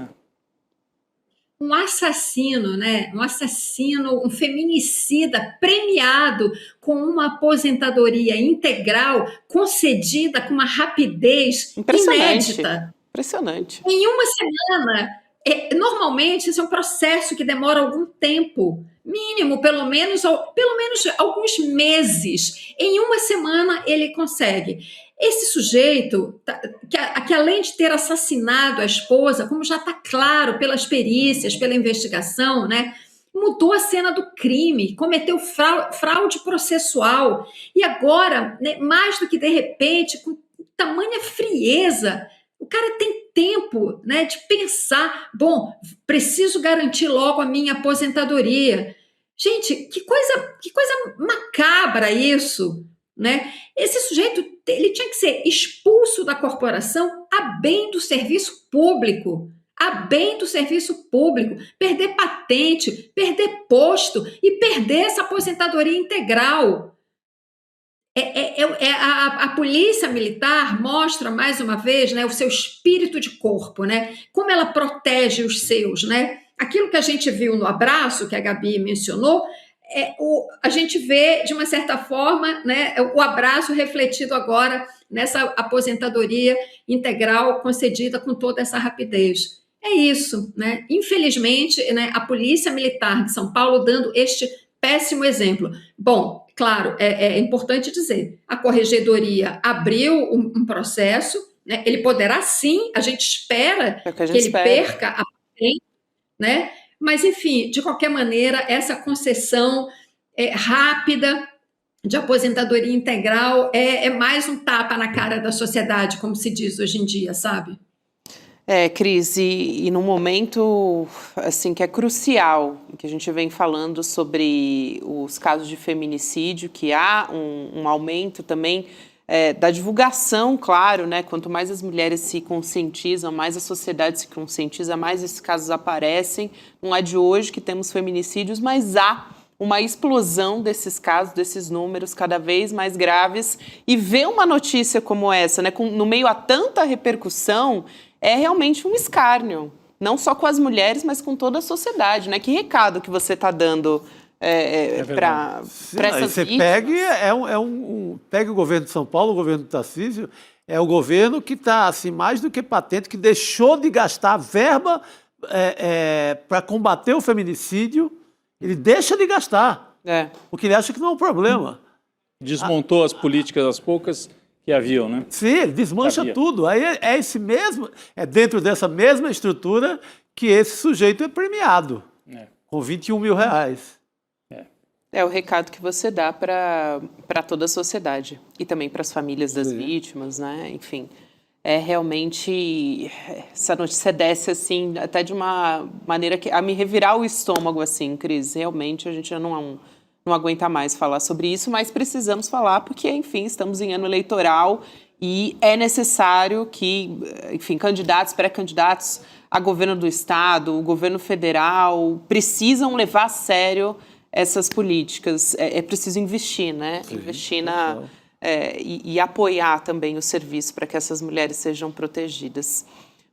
Um assassino, né? Um assassino, um feminicida premiado com uma aposentadoria integral concedida com uma rapidez inédita. Impressionante. Em uma semana, normalmente esse é um processo que demora algum tempo, mínimo, pelo menos alguns meses. Em uma semana ele consegue. Esse sujeito, que além de ter assassinado a esposa, como já está claro pelas perícias, pela investigação, né, mudou a cena do crime, cometeu fraude processual. E agora, né, mais do que de repente, com tamanha frieza, o cara tem tempo, né, de pensar, bom, preciso garantir logo a minha aposentadoria. Gente, que coisa macabra isso, né? Esse sujeito, ele tinha que ser expulso da corporação a bem do serviço público, perder patente, perder posto e perder essa aposentadoria integral. A polícia militar mostra, mais uma vez, né, o seu espírito de corpo, né? Como ela protege os seus, né? Aquilo que a gente viu no abraço, que a Gabi mencionou, a gente vê, de uma certa forma, né, o abraço refletido agora nessa aposentadoria integral concedida com toda essa rapidez. É isso, né? Infelizmente, né, a Polícia Militar de São Paulo dando este péssimo exemplo. Bom, claro, é importante dizer, a Corregedoria abriu um processo, né, ele poderá sim, a gente espera que ele perca a patente, né? Mas, enfim, de qualquer maneira, essa concessão rápida de aposentadoria integral é mais um tapa na cara da sociedade, como se diz hoje em dia, sabe? Cris, e num momento assim, que é crucial, que a gente vem falando sobre os casos de feminicídio, que há um aumento também da divulgação, claro, né? Quanto mais as mulheres se conscientizam, mais a sociedade se conscientiza, mais esses casos aparecem. Não é de hoje que temos feminicídios, mas há uma explosão desses casos, desses números cada vez mais graves. E ver uma notícia como essa, né? No meio a tanta repercussão, é realmente um escárnio. Não só com as mulheres, mas com toda a sociedade, né? Que recado que você está dando para essas você vítimas? Pega o governo de São Paulo, o governo do Tarcísio, é o governo que está assim, mais do que patente, que deixou de gastar verba para combater o feminicídio. Ele deixa de gastar, porque ele acha que não é um problema. Desmontou as políticas às poucas que haviam, né? Sim, ele desmancha tudo. Aí é dentro dessa mesma estrutura que esse sujeito é premiado, com R$21 mil. É o recado que você dá para toda a sociedade e também para as famílias das vítimas, né? Enfim. realmente, essa notícia desce assim, até de uma maneira a me revirar o estômago, assim, Cris. Realmente a gente já não aguenta mais falar sobre isso, mas precisamos falar porque, enfim, estamos em ano eleitoral e é necessário que, enfim, candidatos, pré-candidatos a governo do estado, o governo federal, precisam levar a sério essas políticas. É preciso investir, né? Sim, investir e apoiar também o serviço para que essas mulheres sejam protegidas.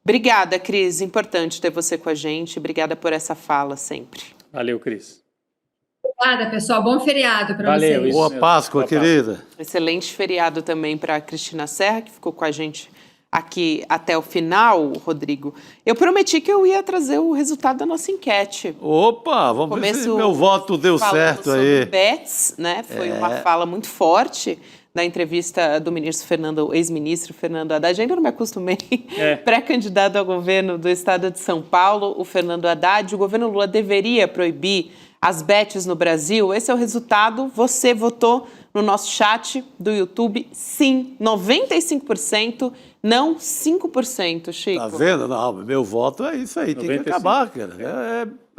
Obrigada, Cris. Importante ter você com a gente. Obrigada por essa fala sempre. Valeu, Cris. Obrigada, pessoal. Bom feriado para vocês. Boa Páscoa, querida. Excelente feriado também para a Cristina Serra, que ficou com a gente aqui até o final, Rodrigo. Eu prometi que eu ia trazer o resultado da nossa enquete. Opa, vamos ver se meu voto deu certo aí. Bets, né? Foi uma fala muito forte na entrevista do ex-ministro Fernando Haddad. Ainda não me acostumei. Pré-candidato ao governo do estado de São Paulo, o Fernando Haddad. O governo Lula deveria proibir as bets no Brasil. Esse é o resultado. Você votou no nosso chat do YouTube. Sim, 95%. Não 5%, Chico. Tá vendo? Não, meu voto é isso aí, 95%. Tem que acabar, cara.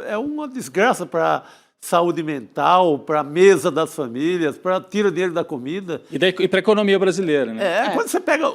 É uma desgraça para saúde mental, para a mesa das famílias, para tirar dinheiro da comida. E para a economia brasileira, né? Quando você pega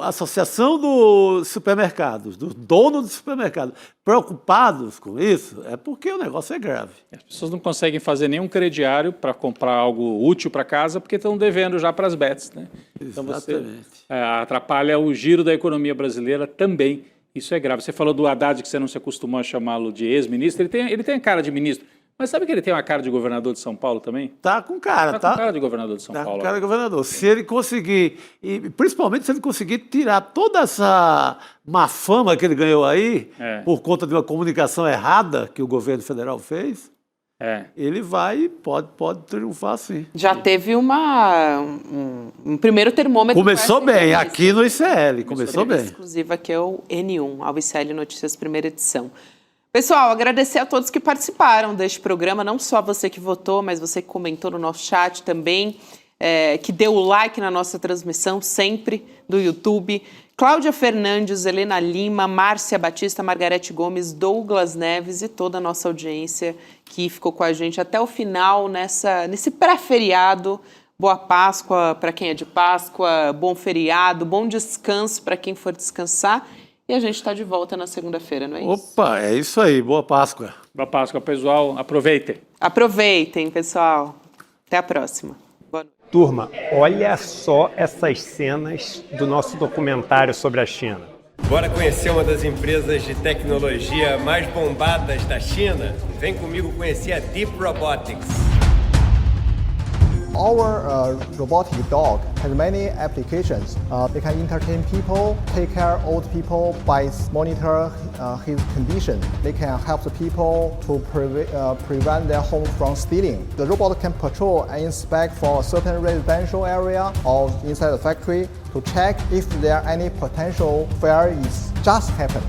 a Associação dos Supermercados, dos donos dos supermercados, preocupados com isso, é porque o negócio é grave. As pessoas não conseguem fazer nenhum crediário para comprar algo útil para casa porque estão devendo já para as bets, né? Então você atrapalha o giro da economia brasileira também. Isso é grave. Você falou do Haddad, que você não se acostumou a chamá-lo de ex-ministro. Ele tem cara de ministro. Mas sabe que ele tem uma cara de governador de São Paulo também? Tá com cara, tá? Com cara de governador de São Paulo. Tá com cara de governador. Se ele conseguir, e principalmente se ele conseguir tirar toda essa má fama que ele ganhou aí, por conta de uma comunicação errada que o governo federal fez, ele pode triunfar sim. Já teve um primeiro termômetro. Começou bem, aqui no ICL, começou bem. Exclusiva que é o N1, ao ICL Notícias, primeira edição. Pessoal, agradecer a todos que participaram deste programa, não só você que votou, mas você que comentou no nosso chat também, que deu o like na nossa transmissão sempre do YouTube. Cláudia Fernandes, Helena Lima, Márcia Batista, Margarete Gomes, Douglas Neves e toda a nossa audiência que ficou com a gente até o final nesse pré-feriado. Boa Páscoa para quem é de Páscoa, bom feriado, bom descanso para quem for descansar. E a gente está de volta na segunda-feira, não é isso? Opa, é isso aí. Boa Páscoa. Boa Páscoa, pessoal. Aproveitem. Aproveitem, pessoal. Até a próxima. Boa noite. Turma, olha só essas cenas do nosso documentário sobre a China. Bora conhecer uma das empresas de tecnologia mais bombadas da China? Vem comigo conhecer a Deep Robotics. Our robotic dog has many applications. They can entertain people, take care of old people by monitor his condition. They can help the people to prevent their home from stealing. The robot can patrol and inspect for a certain residential area or inside the factory to check if there are any potential fire is just happened.